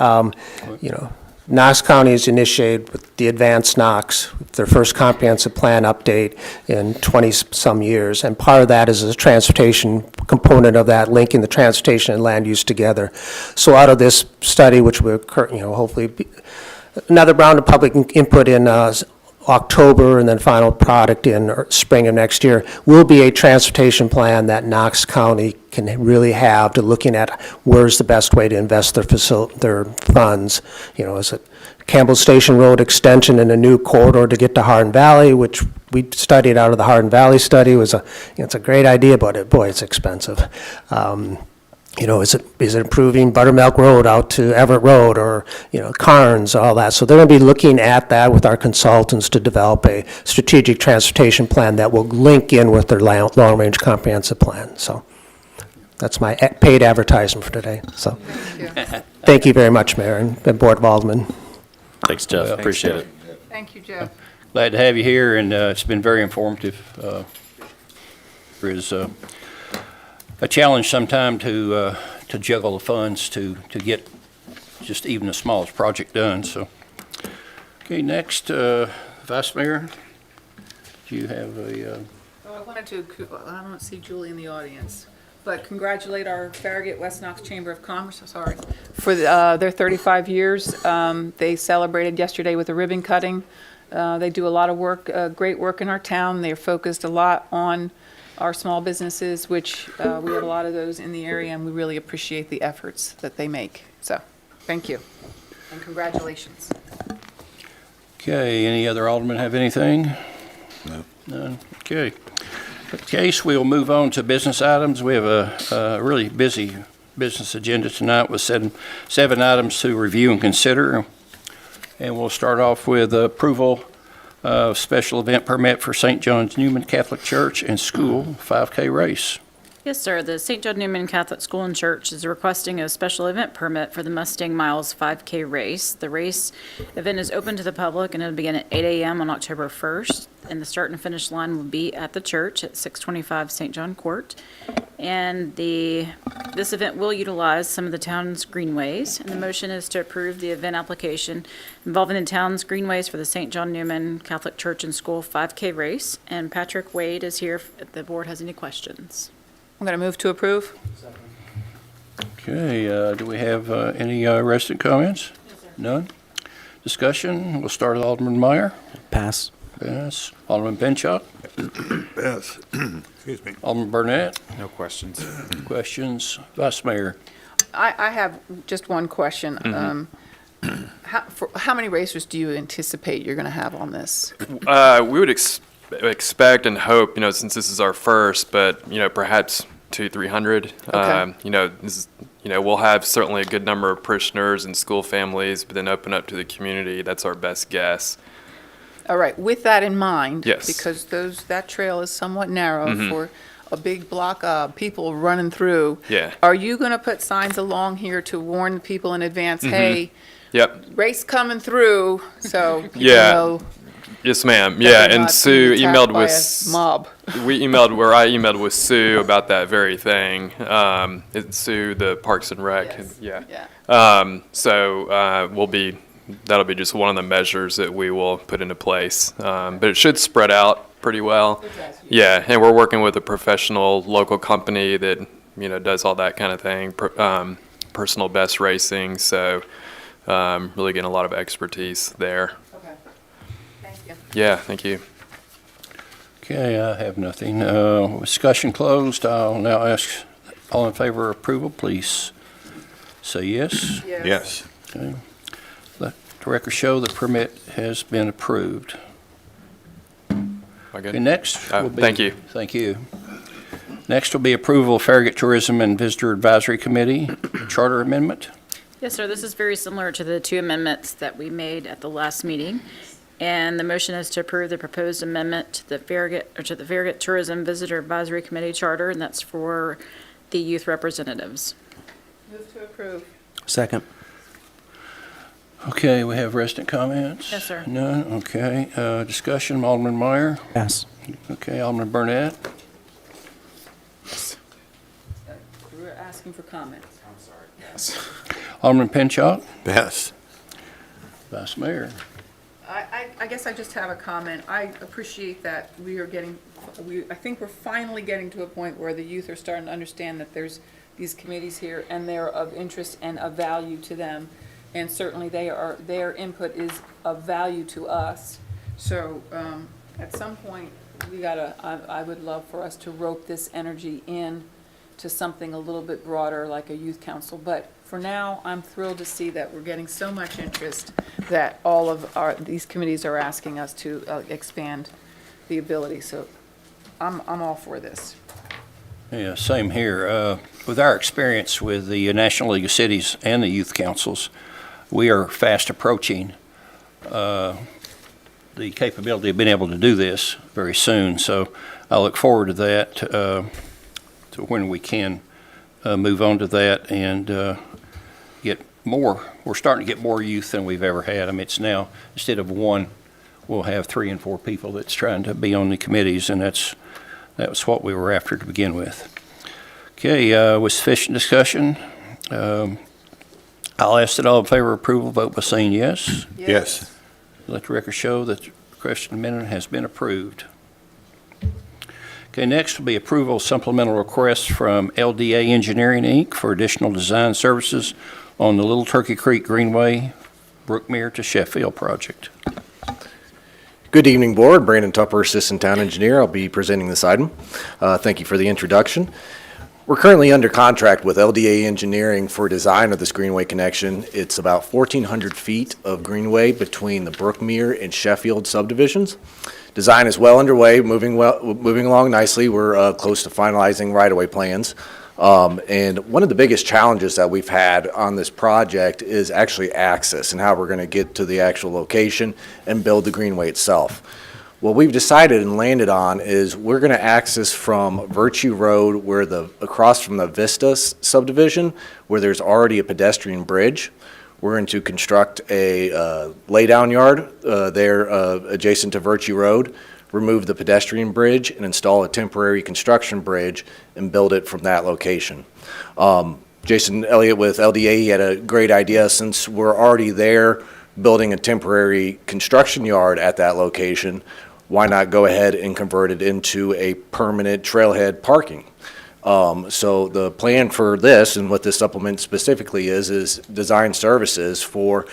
Knox County has initiated with the Advanced Knox, their first comprehensive plan update in 20-some years. And part of that is a transportation component of that, linking the transportation and land use together. So out of this study, which will occur, hopefully another round of public input in October, and then final product in spring of next year, will be a transportation plan that Knox County can really have to looking at where's the best way to invest their funds. Is it Campbell Station Road extension and a new corridor to get to Hardin Valley, which we studied out of the Hardin Valley study. It's a great idea, but boy, it's expensive. Is it improving Buttermilk Road out to Everett Road, or, Carnes, all that. So they're going to be looking at that with our consultants to develop a strategic transportation plan that will link in with their long-range comprehensive plan. So that's my paid advertisement for today. So thank you very much, Mayor and Board of Aldermen. Thanks, Jeff. Appreciate it. Thank you, Jeff. Glad to have you here, and it's been very informative. There is a challenge sometime to juggle the funds to get just even the smallest project done. So, okay, next, Vice Mayor, do you have a I wanted to, I don't see Julie in the audience, but congratulate our Farragut West Knox Chamber of Commerce, for their 35 years. They celebrated yesterday with a ribbon cutting. They do a lot of work, great work in our town. They're focused a lot on our small businesses, which we have a lot of those in the area, and we really appreciate the efforts that they make. So, thank you, and congratulations. Okay, any other aldermen have anything? No. None? Okay. In that case, we'll move on to business items. We have a really busy business agenda tonight with seven items to review and consider. And we'll start off with approval of special event permit for St. John's Newman Catholic Church and School 5K race. Yes, sir. The St. John Newman Catholic School and Church is requesting a special event permit for the Mustang Miles 5K race. The race event is open to the public and it'll begin at 8 a.m. on October 1st. And the start and finish line will be at the church at 625 St. John Court. And this event will utilize some of the town's greenways. And the motion is to approve the event application involving the town's greenways for the St. John Newman Catholic Church and School 5K race. And Patrick Wade is here if the board has any questions. I'm going to move to approve. Okay, do we have any resident comments? Yes, sir. None? Discussion? We'll start with Alderman Meyer. Pass. Yes. Alderman Pinchot. Yes. Excuse me. Alderman Burnett. No questions. Questions? Vice Mayor. I have just one question. How many racers do you anticipate you're going to have on this? We would expect and hope, since this is our first, but, perhaps 200-300. Okay. We'll have certainly a good number of parishioners and school families, but then open up to the community. That's our best guess. All right, with that in mind. Yes. Because that trail is somewhat narrow for a big block of people running through. Yeah. Are you going to put signs along here to warn people in advance, hey, Yep. race coming through, so people Yeah. know Yes, ma'am. that Yeah, they're and not Sue being attacked emailed by with a mob? I emailed with Sue about that very thing. It's Sue, the Parks and Rec. Yes. Yeah. Yeah. That'll be just one of the measures that we will put into place. But it should spread out pretty well. Yeah, and we're working with a professional local company that, does all that kind of thing, personal best racing. So really getting a lot of expertise there. Okay. Thank you. Yeah, thank you. Okay, I have nothing. Discussion closed. I'll now ask all in favor of approval, please say yes. Yes. Okay. Let the record show the permit has been approved. Am I good? Okay, next will be. Thank you. Thank you. Next will be approval of Farragut Tourism and Visitor Advisory Committee Charter Amendment. Yes, sir. This is very similar to the two amendments that we made at the last meeting. And the motion is to approve the proposed amendment to the Farragut Tourism Visitor Advisory Committee Charter, and that's for the youth representatives. Move to approve. Second. Okay, we have resident comments? Yes, sir. None? Okay. Discussion, Alderman Meyer. Pass. Okay, Alderman Burnett. We're asking for comments. Alderman Pinchot. Yes. Vice Mayor. I guess I just have a comment. I appreciate that I think we're finally getting to a point where the youth are starting to understand that there's these committees here and they're of interest and of value to them. And certainly their input is of value to us. So at some point, I would love for us to rope this energy in to something a little bit broader like a youth council. But for now, I'm thrilled to see that we're getting so much interest that all of these committees are asking us to expand the ability. So I'm all for this. Yeah, same here. With our experience with the National League of Cities and the youth councils, we are fast approaching the capability of being able to do this very soon. So I look forward to that, to when we can move on to that and get more. We're starting to get more youth than we've ever had. I mean, it's now, instead of one, we'll have 3 and 4 people that's trying to be on the committees, and that was what we were after to begin with. Okay, with sufficient discussion, I'll ask that all in favor of approval vote by saying yes. Yes. Let the record show that the question amendment has been approved. Okay, next will be approval of supplemental requests from LDA Engineering, Inc. for additional design services on the Little Turkey Creek Greenway, Brookmere to Sheffield project. Good evening, Board. Brandon Tupper, Assistant Town Engineer. I'll be presenting this item. Thank you for the introduction. We're currently under contract with LDA Engineering for design of this Greenway connection. It's about 1,400 feet of Greenway between the Brookmere and Sheffield subdivisions. Design is well underway, moving along nicely. We're close to finalizing right-of-way plans. And one of the biggest challenges that we've had on this project is actually access and how we're going to get to the actual location and build the Greenway itself. What we've decided and landed on is we're going to access from Virtue Road across from the Vista subdivision where there's already a pedestrian bridge. We're going to construct a laydown yard there adjacent to Virtue Road, remove the pedestrian bridge, and install a temporary construction bridge and build it from that location. Jason Elliott with LDA, he had a great idea. Since we're already there building a temporary construction yard at that location, why not go ahead and convert it into a permanent trailhead parking? So the plan for this, and what this supplement specifically is design services for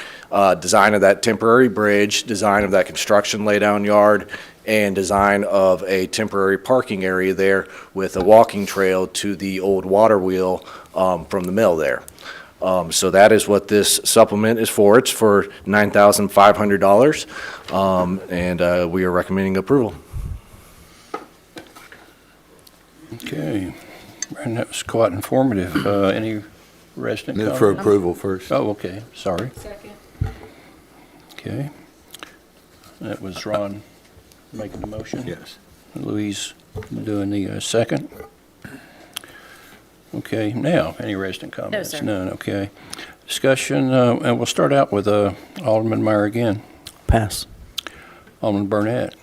design of that temporary bridge, design of that construction laydown yard, and design of a temporary parking area there with a walking trail to the old water wheel from the mill there. So that is what this supplement is for. It's for $9,500, and we are recommending approval. Okay, and that was quite informative. Any resident Move comment? for approval first. Oh, okay, sorry. Second. Okay. That was Ron making the motion? Yes. Louise doing the second? Okay, now, any resident comments? sir. None, okay. Discussion, and we'll start out with Alderman Meyer again. Pass. Alderman Burnett,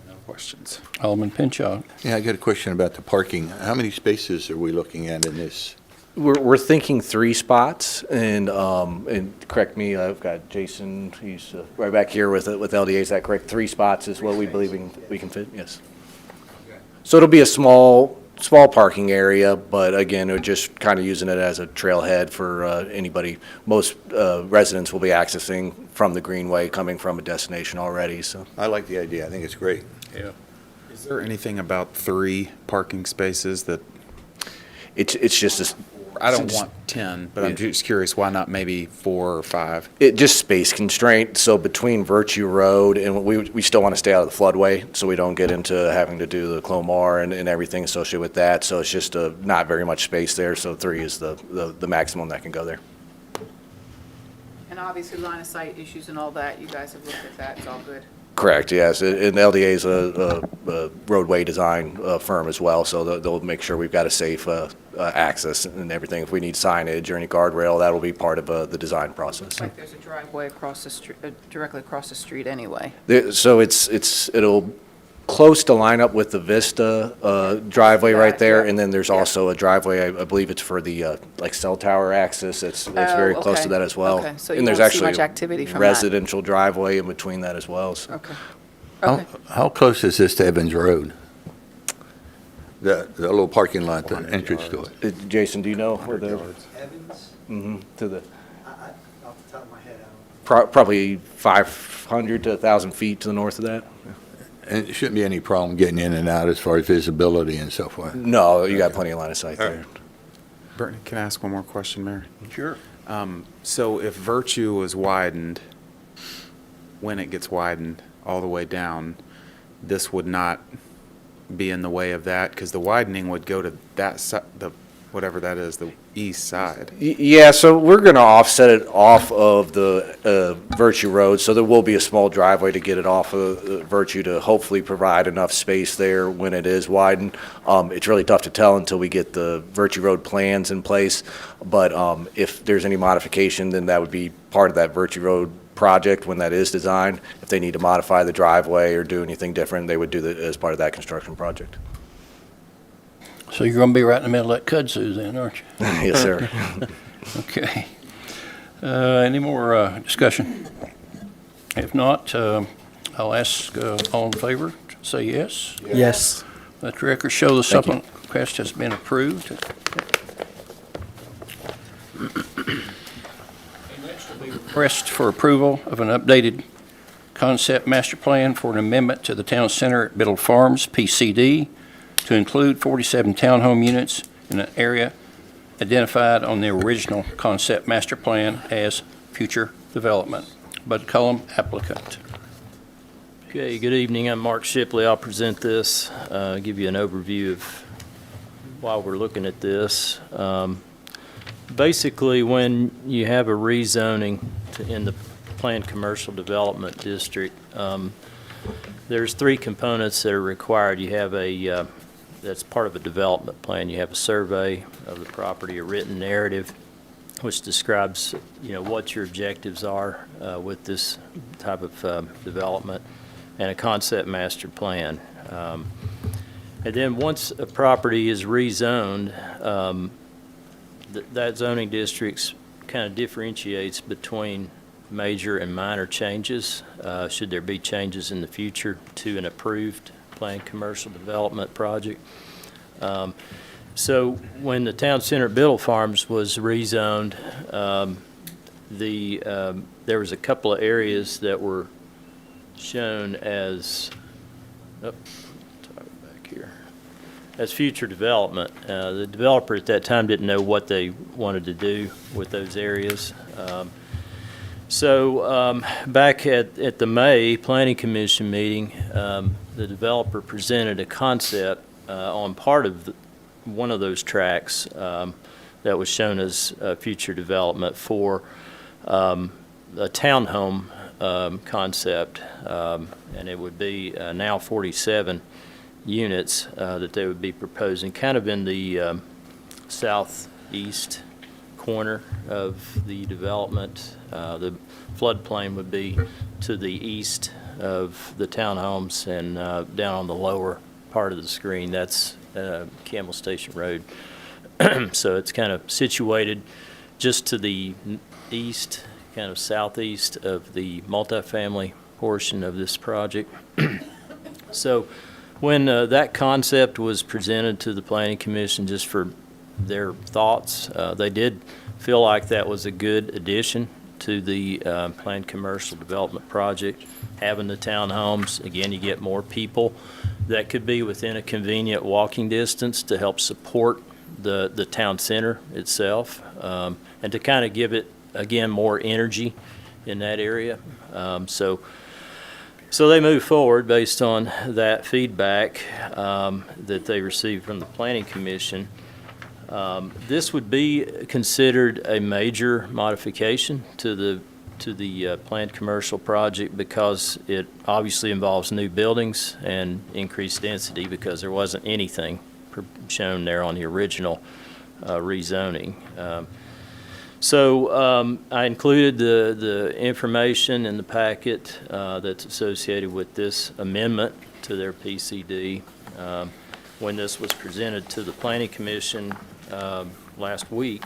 No questions. Alderman Pinchot. Yeah, I got a question about the parking. How many spaces are we looking at in this? We're thinking 3 spots, and correct me, I've got Jason, he's right back here with LDA, is that correct? 3 spots is what we believe we can fit, yes. So it'll be a small parking area, but again, we're just kind of using it as a trailhead for anybody. Most residents will be accessing from the Greenway, coming from a destination already, so. I like the idea. I think it's great. Yeah. Is there anything about 3 parking spaces that, It's just I don't want 10, but I'm just curious, why not maybe 4 or 5? just space constraint, so between Virtue Road, and we still want to stay out of the floodway, so we don't get into having to do the Clomar and everything associated with that, so it's just not very much space there, so 3 is the maximum that can go there. And obviously line of sight issues and all that, you guys have looked at that, it's all good. Correct, yes, and LDA is a roadway design firm as well, so they'll make sure we've got a safe access and everything. If we need signage or any guardrail, that'll be part of the design process. Like there's a driveway across the street, directly across the street anyway. So it'll close to line up with the Vista driveway right there, Yeah. and then there's also a driveway, I believe it's for the like cell tower access, it's very close to okay. that as well. Okay, so you And there's won't see actually much activity from that. residential driveway in between that as well, so. Okay. Okay. How close is this to Evans Road? The little parking lot, the entrance to it? Jason, do you know where the, Evans? to the, Off the top of my head, I don't. probably 500 to 1,000 feet to the north of that? And it shouldn't be any problem getting in and out as far as visibility and so forth. No, you got plenty of line of sight there. Burton, can I ask one more question, Mary? Sure. So if Virtue was widened, when it gets widened all the way down, this would not be in the way of that, because the widening would go to that side, whatever that is, the east side. Yeah, so we're going to offset it off of the Virtue Road, so there will be a small driveway to get it off of Virtue to hopefully provide enough space there when it is widened. It's really tough to tell until we get the Virtue Road plans in place, but if there's any modification, then that would be part of that Virtue Road project when that is designed. If they need to modify the driveway or do anything different, they would do that as part of that construction project. So you're going to be right in the middle of that kudzu then, aren't you? Yes, sir. Okay. Any more discussion? If not, I'll ask all in favor say yes. Yes. Let the record show the supplement request has been approved. Next will be request for approval of an updated concept master plan for an amendment to the town center at Biddle Farms, PCD, to include 47 townhome units in an area identified on the original concept master plan as future development. Bud Cullum, applicant. Okay, good evening. I'm Mark Shipley. I'll present this, give you an overview of why we're looking at this. Basically, when you have a rezoning in the planned commercial development district, there's three components that are required. You have a, that's part of a development plan. You have a survey of the property, a written narrative, which describes, what your objectives are with this type of development, and a concept master plan. And then once a property is rezoned, that zoning districts kind of differentiates between major and minor changes, should there be changes in the future to an approved planned commercial development project. So when the town center at Biddle Farms was rezoned, there was a couple of areas that were shown as, as future development. The developer at that time didn't know what they wanted to do with those areas. So back at the May Planning Commission meeting, the developer presented a concept on part of one of those tracks that was shown as future development for a townhome concept, and it would be now 47 units that they would be proposing, kind of in the southeast corner of the development. The floodplain would be to the east of the townhomes, and down on the lower part of the screen, that's Campbell Station Road. So it's kind of situated just to the east, kind of southeast of the multifamily portion of this project. So when that concept was presented to the Planning Commission just for their thoughts, they did feel like that was a good addition to the planned commercial development project. Having the townhomes, again, you get more people that could be within a convenient walking distance to help support the town center itself, and to kind of give it, again, more energy in that area. So they moved forward based on that feedback that they received from the Planning Commission. This would be considered a major modification to the planned commercial project, because it obviously involves new buildings and increased density, because there wasn't anything shown there on the original rezoning. So I included the information in the packet that's associated with this amendment to their PCD. When this was presented to the Planning Commission last week,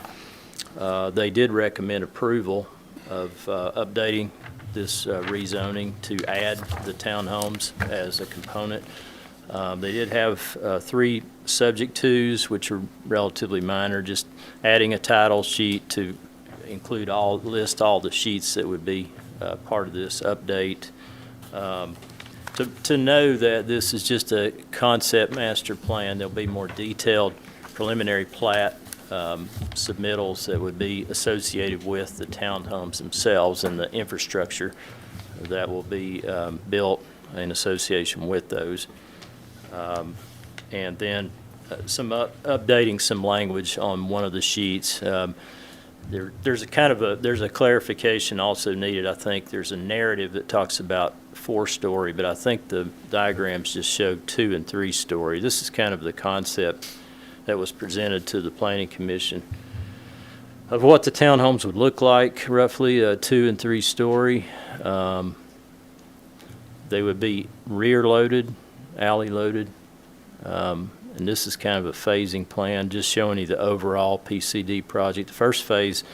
they did recommend approval of updating this rezoning to add the townhomes as a component. They did have 3 subject twos, which are relatively minor, just adding a title sheet to list all the sheets that would be part of this update. To know that this is just a concept master plan, there'll be more detailed preliminary plat submittals that would be associated with the townhomes themselves and the infrastructure that will be built in association with those. And then updating some language on one of the sheets. There's a clarification also needed. I think there's a narrative that talks about 4-story, but I think the diagrams just show 2- and 3-story. This is kind of the concept that was presented to the Planning Commission of what the townhomes would look like, roughly 2- and 3-story. They would be rear loaded, alley loaded, and this is kind of a phasing plan, just showing you the overall PCD project. The first phase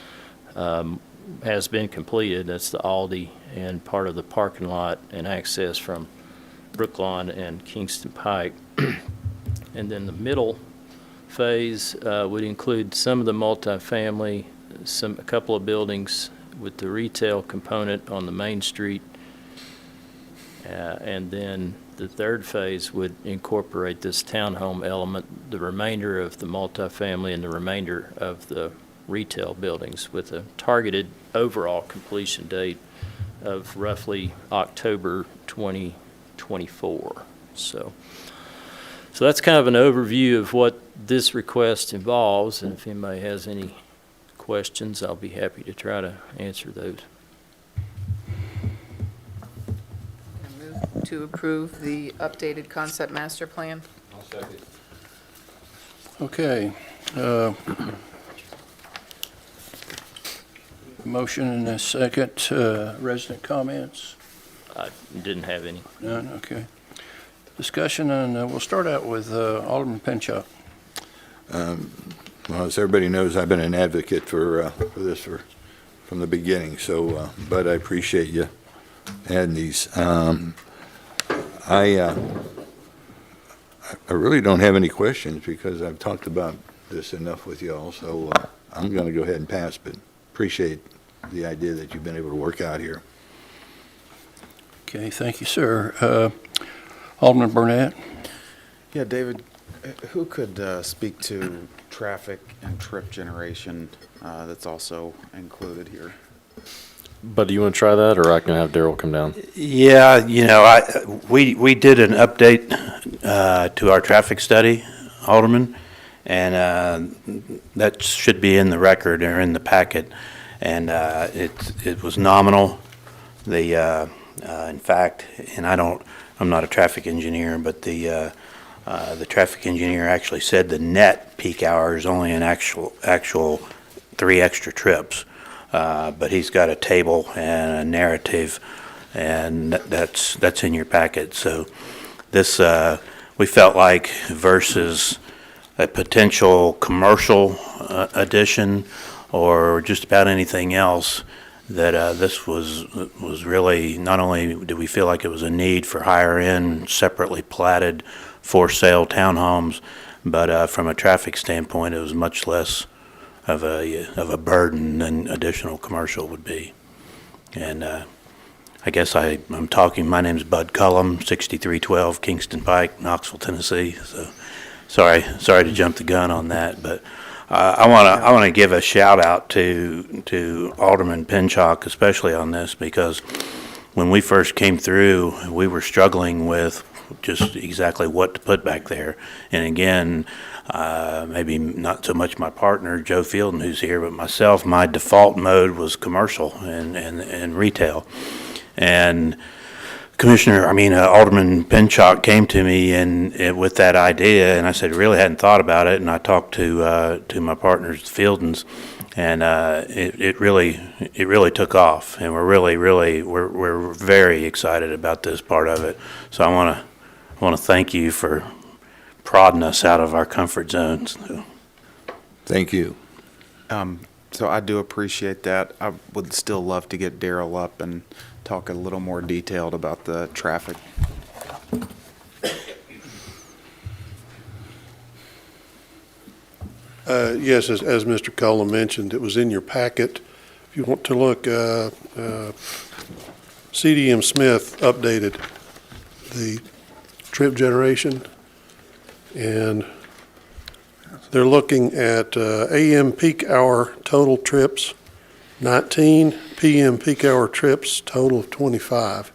has been completed. That's the Aldi and part of the parking lot and access from Brookline and Kingston Pike. And then the middle phase would include some of the multifamily, a couple of buildings with the retail component on the Main Street. And then the third phase would incorporate this townhome element, the remainder of the multifamily and the remainder of the retail buildings, with a targeted overall completion date of roughly October 2024. So that's kind of an overview of what this request involves, and if anybody has any questions, I'll be happy to try to answer those. Move to approve the updated concept master plan. Okay. Motion and a second. Resident comments? I didn't have any. None, okay. Discussion, and we'll start out with Alderman Pinchuk. Well, as everybody knows, I've been an advocate for this from the beginning, so, but I appreciate you adding these. I really don't have any questions because I've talked about this enough with y'all, so I'm going to go ahead and pass, but appreciate the idea that you've been able to work out here. Okay, thank you, sir. Alderman Burnett? Yeah, David, who could speak to traffic and trip generation that's also included here? But do you want to try that, or I can have Daryl come down? Yeah, we did an update to our traffic study, Alderman, and that should be in the record or in the packet, and it was nominal. In fact, and I'm not a traffic engineer, but the traffic engineer actually said the net peak hour is only an actual 3 extra trips. But he's got a table and a narrative, and that's in your packet. So this, we felt like versus a potential commercial addition or just about anything else, that this was really, not only did we feel like it was a need for higher end, separately platted for sale townhomes, but from a traffic standpoint, it was much less of a burden than additional commercial would be. And I guess I'm talking, my name's Bud Cullum, 6312 Kingston Pike, Knoxville, Tennessee. So sorry to jump the gun on that, but I want to give a shout out to Alderman Pinchuk, especially on this, because when we first came through, we were struggling with just exactly what to put back there. And again, maybe not so much my partner, Joe Fielden, who's here, but myself, my default mode was commercial and retail. And Alderman Pinchuk came to me and with that idea, and I said, really hadn't thought about it. And I talked to my partners, Fieldens, and it really took off. And we're very excited about this part of it. So I want to thank you for prodding us out of our comfort zones. Thank you. So I do appreciate that. I would still love to get Daryl up and talk a little more detailed about the traffic. Yes, as Mr. Cullum mentioned, it was in your packet. If you want to look, CDM Smith updated the trip generation, and they're looking at AM peak hour total trips 19, PM peak hour trips total of 25.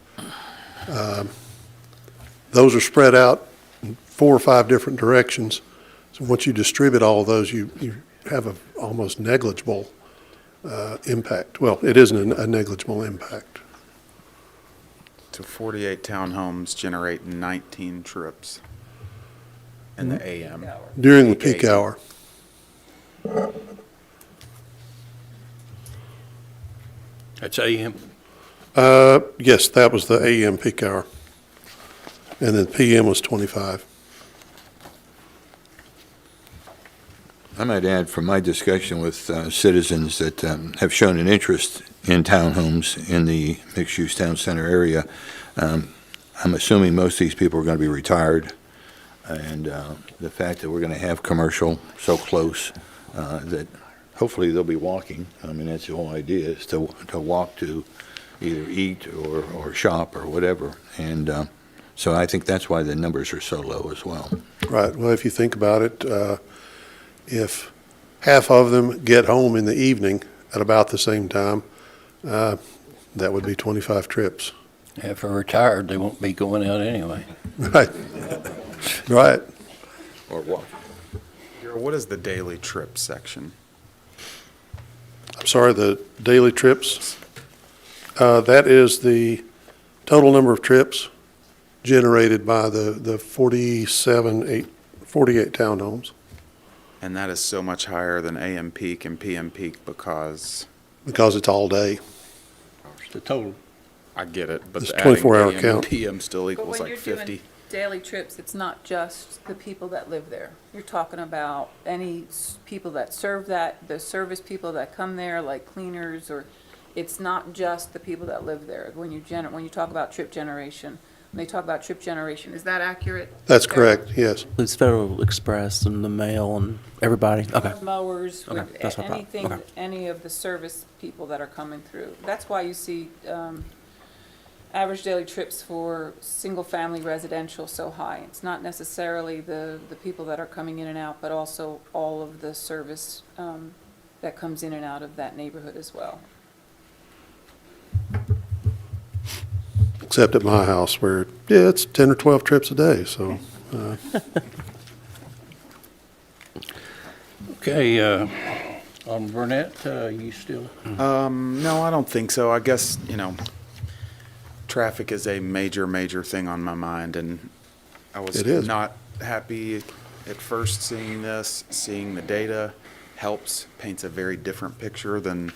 Those are spread out in 4 or 5 different directions. So once you distribute all of those, you have an almost negligible impact. Well, it isn't a negligible impact. So 48 townhomes generate 19 trips in the AM. During the peak hour. That's AM? Yes, that was the AM peak hour. And then PM was 25. I might add from my discussion with citizens that have shown an interest in townhomes in the mixed-use town center area, I'm assuming most of these people are going to be retired, and the fact that we're going to have commercial so close that hopefully they'll be walking. I mean, that's the whole idea, is to walk to either eat or shop or whatever. And so I think that's why the numbers are so low as well. Right. Well, if you think about it, if half of them get home in the evening at about the same time, that would be 25 trips. If they're retired, they won't be going out anyway. Right. Right. Or walking. What is the daily trip section? I'm sorry, the daily trips, that is the total number of trips generated by the 48 townhomes. And that is so much higher than AM peak and PM peak because It's all day. The total. I get it, but It's the adding 24-hour AM and count. PM still But equals when like you're 50. doing daily trips, it's not just the people that live there. You're talking about any people that serve that, the service people that come there, like cleaners, or it's not just the people that live there. When you talk about trip generation, when they talk about trip generation, is that accurate? That's correct, yes. Includes Federal Express and the mail and everybody. Okay. Mowers, Okay, with that's no problem. anything, Okay. any of the service people that are coming through. That's why you see average daily trips for single-family residential so high. It's not necessarily the people that are coming in and out, but also all of the service that comes in and out of that neighborhood as well. Except at my house where, yeah, it's 10 or 12 trips a day, so. Okay, on Burnett, you still? No, I don't think so. I guess, traffic is a major thing on my mind, and I was It is. not happy at first seeing this. Seeing the data paints a very different picture than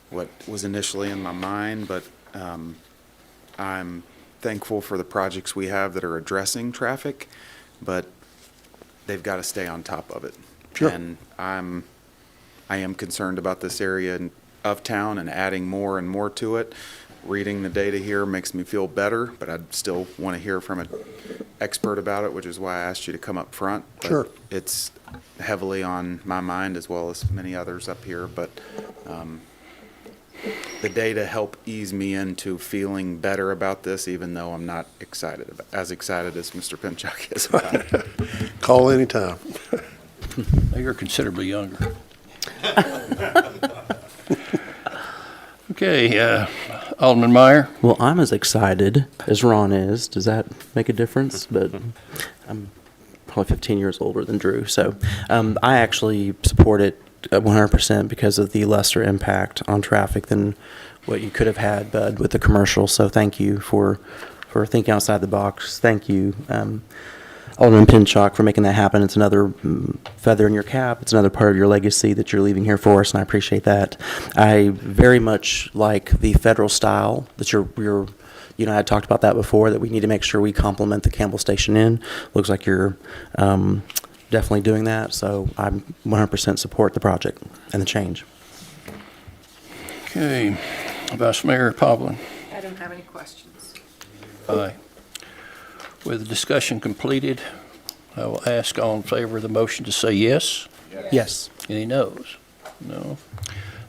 what was initially in my mind, but I'm thankful for the projects we have that are addressing traffic, but they've got to stay on top of it. Sure. And I am concerned about this area of town and adding more and more to it. Reading the data here makes me feel better, but I'd still want to hear from an expert about it, which is why I asked you to come up front. But Sure. it's heavily on my mind as well as many others up here, but the data help ease me into feeling better about this, even though I'm not as excited as Mr. Pinchuk is about it. Call anytime. You're considerably younger. Okay, Alderman Meyer? Well, I'm as excited as Ron is. Does that make a difference? But I'm probably 15 years older than Drew. So I actually support it 100% because of the lesser impact on traffic than what you could have had, Bud, with the commercial. So thank you for thinking outside the box. Thank you, Alderman Pinchuk, for making that happen. It's another feather in your cap. It's another part of your legacy that you're leaving here for us, and I appreciate that. I very much like the federal style that you're I had talked about that before, that we need to make sure we complement the Campbell Station Inn. Looks like you're definitely doing that, so I 100% support the project and the change. Okay, Vice Mayor Povlin? I don't have any questions. Aye. With the discussion completed, I will ask all in favor of the motion to say yes. Yes. Any noes? No.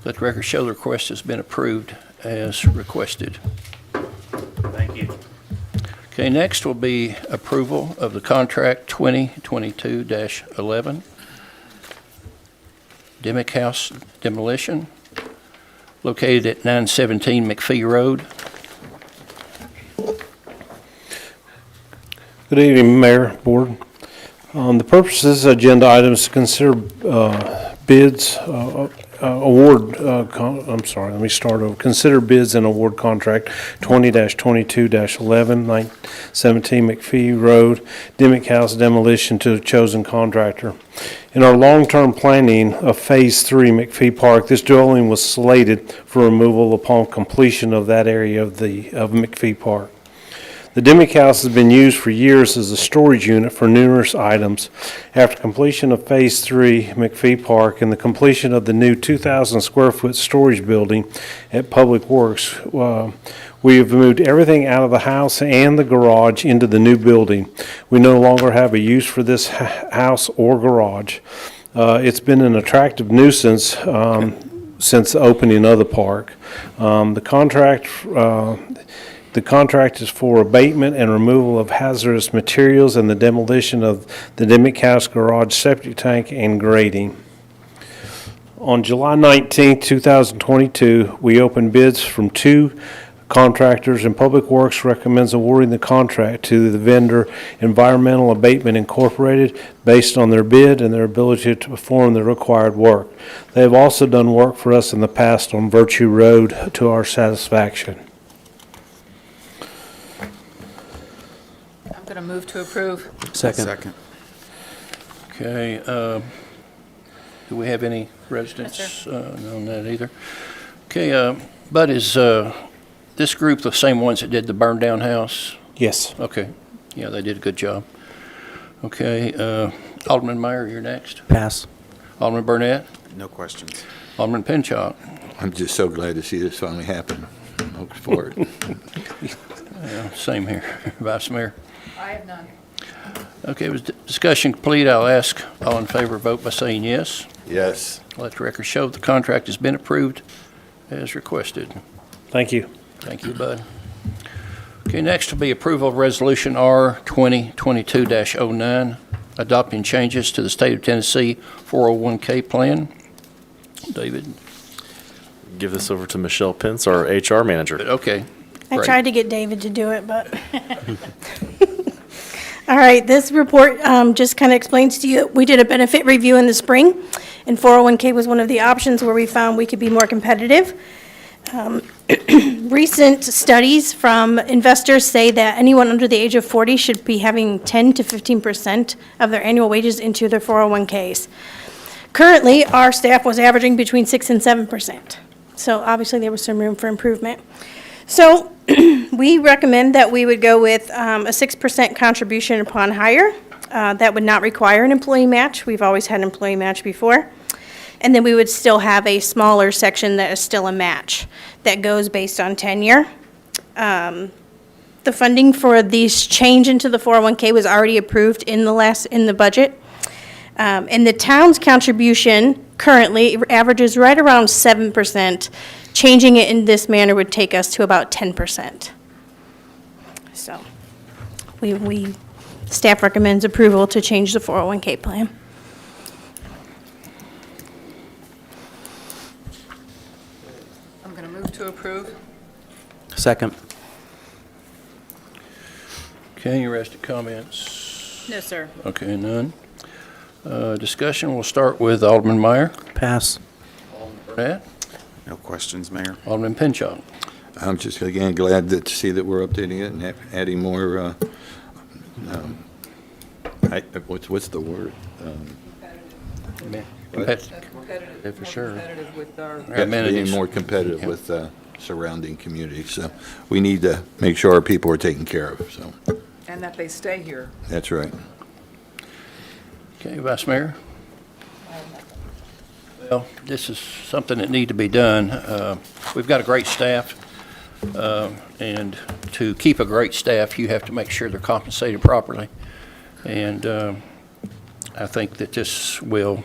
Let the record show the request has been approved as requested. Thank you. Okay, next will be approval of the contract 2022-11, Dimick House demolition, located at 917 McPhee Road. Good evening, Mayor, Board. The purpose of this agenda item is to consider bids, Consider bids and award contract 20-22-11, 917 McPhee Road, Dimick House demolition to the chosen contractor. In our long-term planning of Phase 3 McPhee Park, this dwelling was slated for removal upon completion of that area of McPhee Park. The Dimick House has been used for years as a storage unit for numerous items. After completion of Phase 3 McPhee Park and the completion of the new 2,000 square foot storage building at Public Works, We have moved everything out of the house and the garage into the new building. We no longer have a use for this house or garage. It's been an attractive nuisance since the opening of the park. The contract is for abatement and removal of hazardous materials and the demolition of the Dimmick House garage septic tank and grading. On July 19, 2022, we opened bids from 2 contractors, and Public Works recommends awarding the contract to the vendor Environmental Abatement Incorporated based on their bid and their ability to perform the required work. They have also done work for us in the past on Virtue Road to our satisfaction. I'm going to move to approve. Second. Okay, do we have any residents on that either? Okay, Bud, is this group the same ones that did the burned-down house? Yes. Okay, yeah, they did a good job. Okay, Alderman Meyer, you're next. Pass. Alderman Burnett, No questions. Alderman Pinchot. I'm just so glad to see this finally happen. I look forward. Same here. Vice Mayor. I have none. Okay, with discussion complete, I'll ask all in favor vote by saying yes. Yes. Let the record show the contract has been approved as requested. Thank you. Thank you, Bud. Okay, next will be approval of Resolution R 2022-09, adopting changes to the State of Tennessee 401K plan. David? Give this over to Michelle Pence, our HR manager. Okay. I great. tried to get David to do it, but. All right, this report just kind of explains to you, we did a benefit review in the spring, and 401K was one of the options where we found we could be more competitive. Recent studies from investors say that anyone under the age of 40 should be having 10 to 15% of their annual wages into their 401Ks. Currently, our staff was averaging between 6 and 7%. So obviously, there was some room for improvement. So we recommend that we would go with a 6% contribution upon hire. That would not require an employee match. We've always had an employee match before. And then we would still have a smaller section that is still a match that goes based on tenure. The funding for these change into the 401K was already approved in the budget. And the town's contribution currently averages right around 7%. Changing it in this manner would take us to about 10%. So staff recommends approval to change the 401K plan. I'm going to move to approve. Second. Okay, any rest of comments? No, sir. Okay, none. Discussion, we'll start with Alderman Meyer. Pass. Alderman Burnett. No questions, Mayor. Alderman Pinchot. I'm just, again, glad to see that we're updating it and adding more, what's the word? Competitive. For sure. Competitive with our. Being more competitive with surrounding communities. So we need to make sure our people are taken care of, so. And that they stay here. That's right. Okay, Vice Mayor? Well, this is something that need to be done. We've got a great staff, and to keep a great staff, you have to make sure they're compensated properly. And I think that this will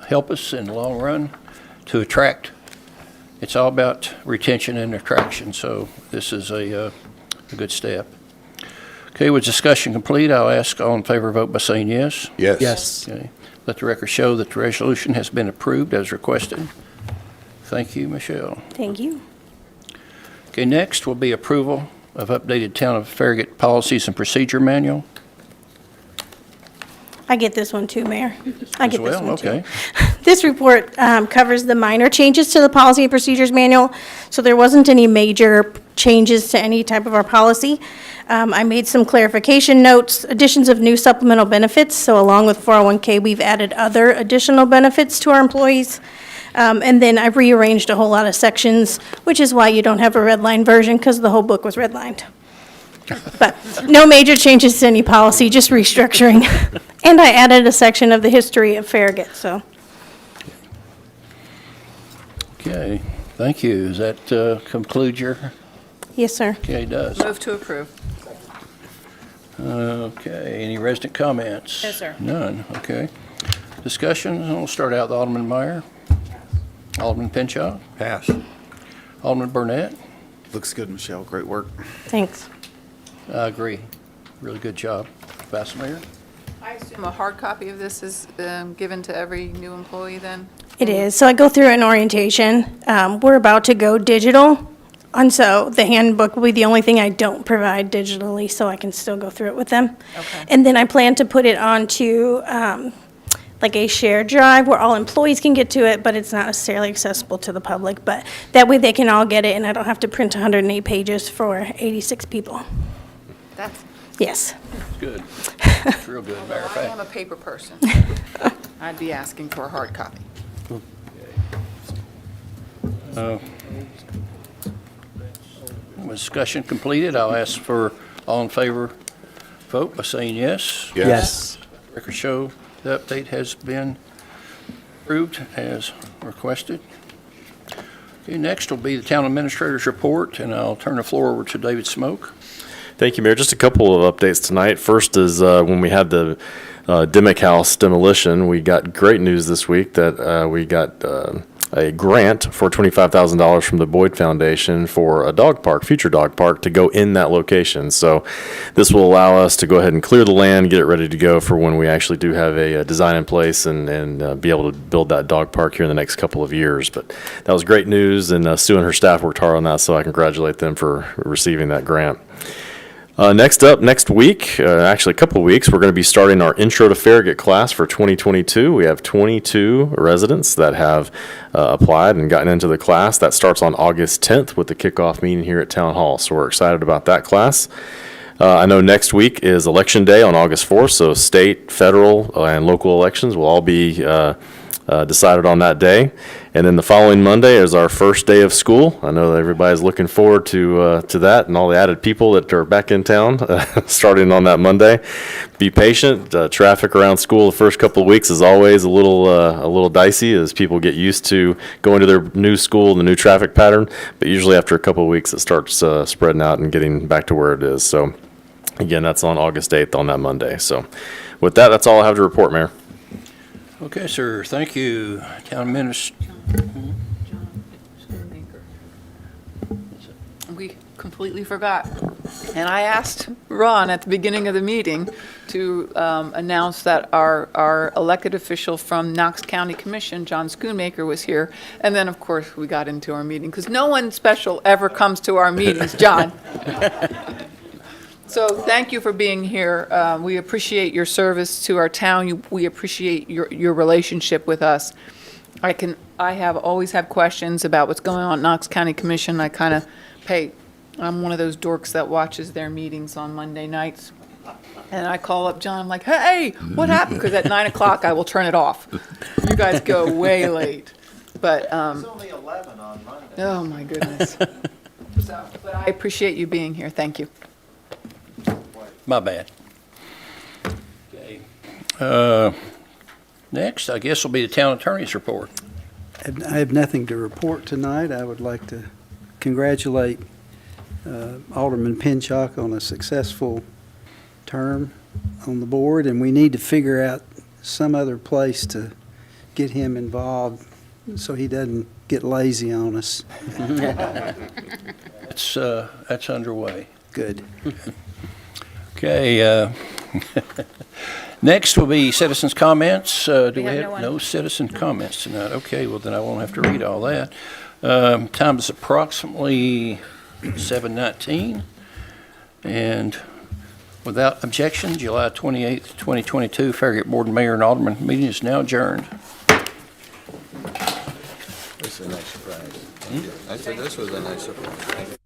help us in the long run to attract. It's all about retention and attraction, so this is a good step. Okay, with discussion complete, I'll ask all in favor vote by saying yes. Yes. Yes. Okay. Let the record show that the resolution has been approved as requested. Thank you, Michelle. Thank you. Okay, next will be approval of updated Town of Farragut Policies and Procedure Manual. I get this one too, Mayor. I get this As well, one too. okay. This report covers the minor changes to the Policy and Procedures Manual, so there wasn't any major changes to any type of our policy. I made some clarification notes, additions of new supplemental benefits, so along with 401K, we've added other additional benefits to our employees. And then I've rearranged a whole lot of sections, which is why you don't have a red line version, because the whole book was redlined. But no major changes to any policy, just restructuring. And I added a section of the history of Farragut, so. Okay, thank you. Does that conclude your Yes, sir. Okay, does. Move to approve. Okay, any resident comments? No, sir. None, okay. Discussion, we'll start out with Alderman Meyer. Alderman Pinchot. Pass. Alderman Burnett. Looks good, Michelle. Great work. Thanks. I agree. Really good job. Vice Mayor? I assume a hard copy of this is given to every new employee then? It is. So I go through an orientation. We're about to go digital. And so the handbook will be the only thing I don't provide digitally, so I can still go through it with them. Okay. And then I plan to put it onto like a shared drive where all employees can get to it, but it's not necessarily accessible to the public. But that way they can all get it, and I don't have to print 108 pages for 86 people. That's, Yes. Good. It's real good, matter of I am fact. a paper person. I'd be asking for a hard copy. Discussion completed. I'll ask for all in favor vote by saying yes. Yes. Record show the update has been approved as requested. Okay, next will be the town administrator's report, and I'll turn the floor over to David Smoke. Thank you, Mayor. Just a couple of updates tonight. First is when we had the Dimick House demolition, we got great news this week that we got a grant for $25,000 from the Boyd Foundation for a dog park, future dog park, to go in that location. So this will allow us to go ahead and clear the land, get it ready to go for when we actually do have a design in place and be able to build that dog park here in the next couple of years. But that was great news, and Sue and her staff worked hard on that, so I congratulate them for receiving that grant. Next up, next week, actually a couple of weeks, we're going to be starting our Intro to Farragut class for 2022. We have 22 residents that have applied and gotten into the class. That starts on August 10th with the kickoff meeting here at Town Hall, so we're excited about that class. I know next week is Election Day on August 4th, so state, federal, and local elections will all be decided on that day. And then the following Monday is our first day of school. I know that everybody's looking forward to that and all the added people that are back in town starting on that Monday. Be patient. Traffic around school the first couple of weeks is always a little dicey as people get used to going to their new school, the new traffic pattern. But usually after a couple of weeks, it starts spreading out and getting back to where it is. So again, that's on August 8th on that Monday. So with that, that's all I have to report, Mayor. Okay, sir, thank you. Town Administrator. We completely forgot. And I asked Ron at the beginning of the meeting to announce that our elected official from Knox County Commission, John Schoonmaker, was here. And then, of course, we got into our meeting, because no one special ever comes to our meetings, John. So thank you for being here. We appreciate your service to our town. We appreciate your relationship with us. I have always have questions about what's going on at Knox County Commission. I'm one of those dorks that watches their meetings on Monday nights. And I call up John, I'm like, hey, what happened? Because at 9 o'clock, I will turn it off. You guys go way late. But, It's only 11 on Monday. oh my goodness. But I appreciate you being here. Thank you. My bad. Okay. Next, I guess, will be the town attorney's report. I have nothing to report tonight. I would like to congratulate Alderman Pinchot on a successful term on the board, and we need to figure out some other place to get him involved so he doesn't get lazy on us. That's underway. Good. Okay, next will be citizens' comments. Do we have no have one. no citizen comments tonight? Okay, well, then I won't have to read all that. Time is approximately 7:19, and without objection, July 28th, 2022, Farragut Board and Mayor and Alderman meeting is now adjourned. This is a nice surprise. I said this was a nice surprise.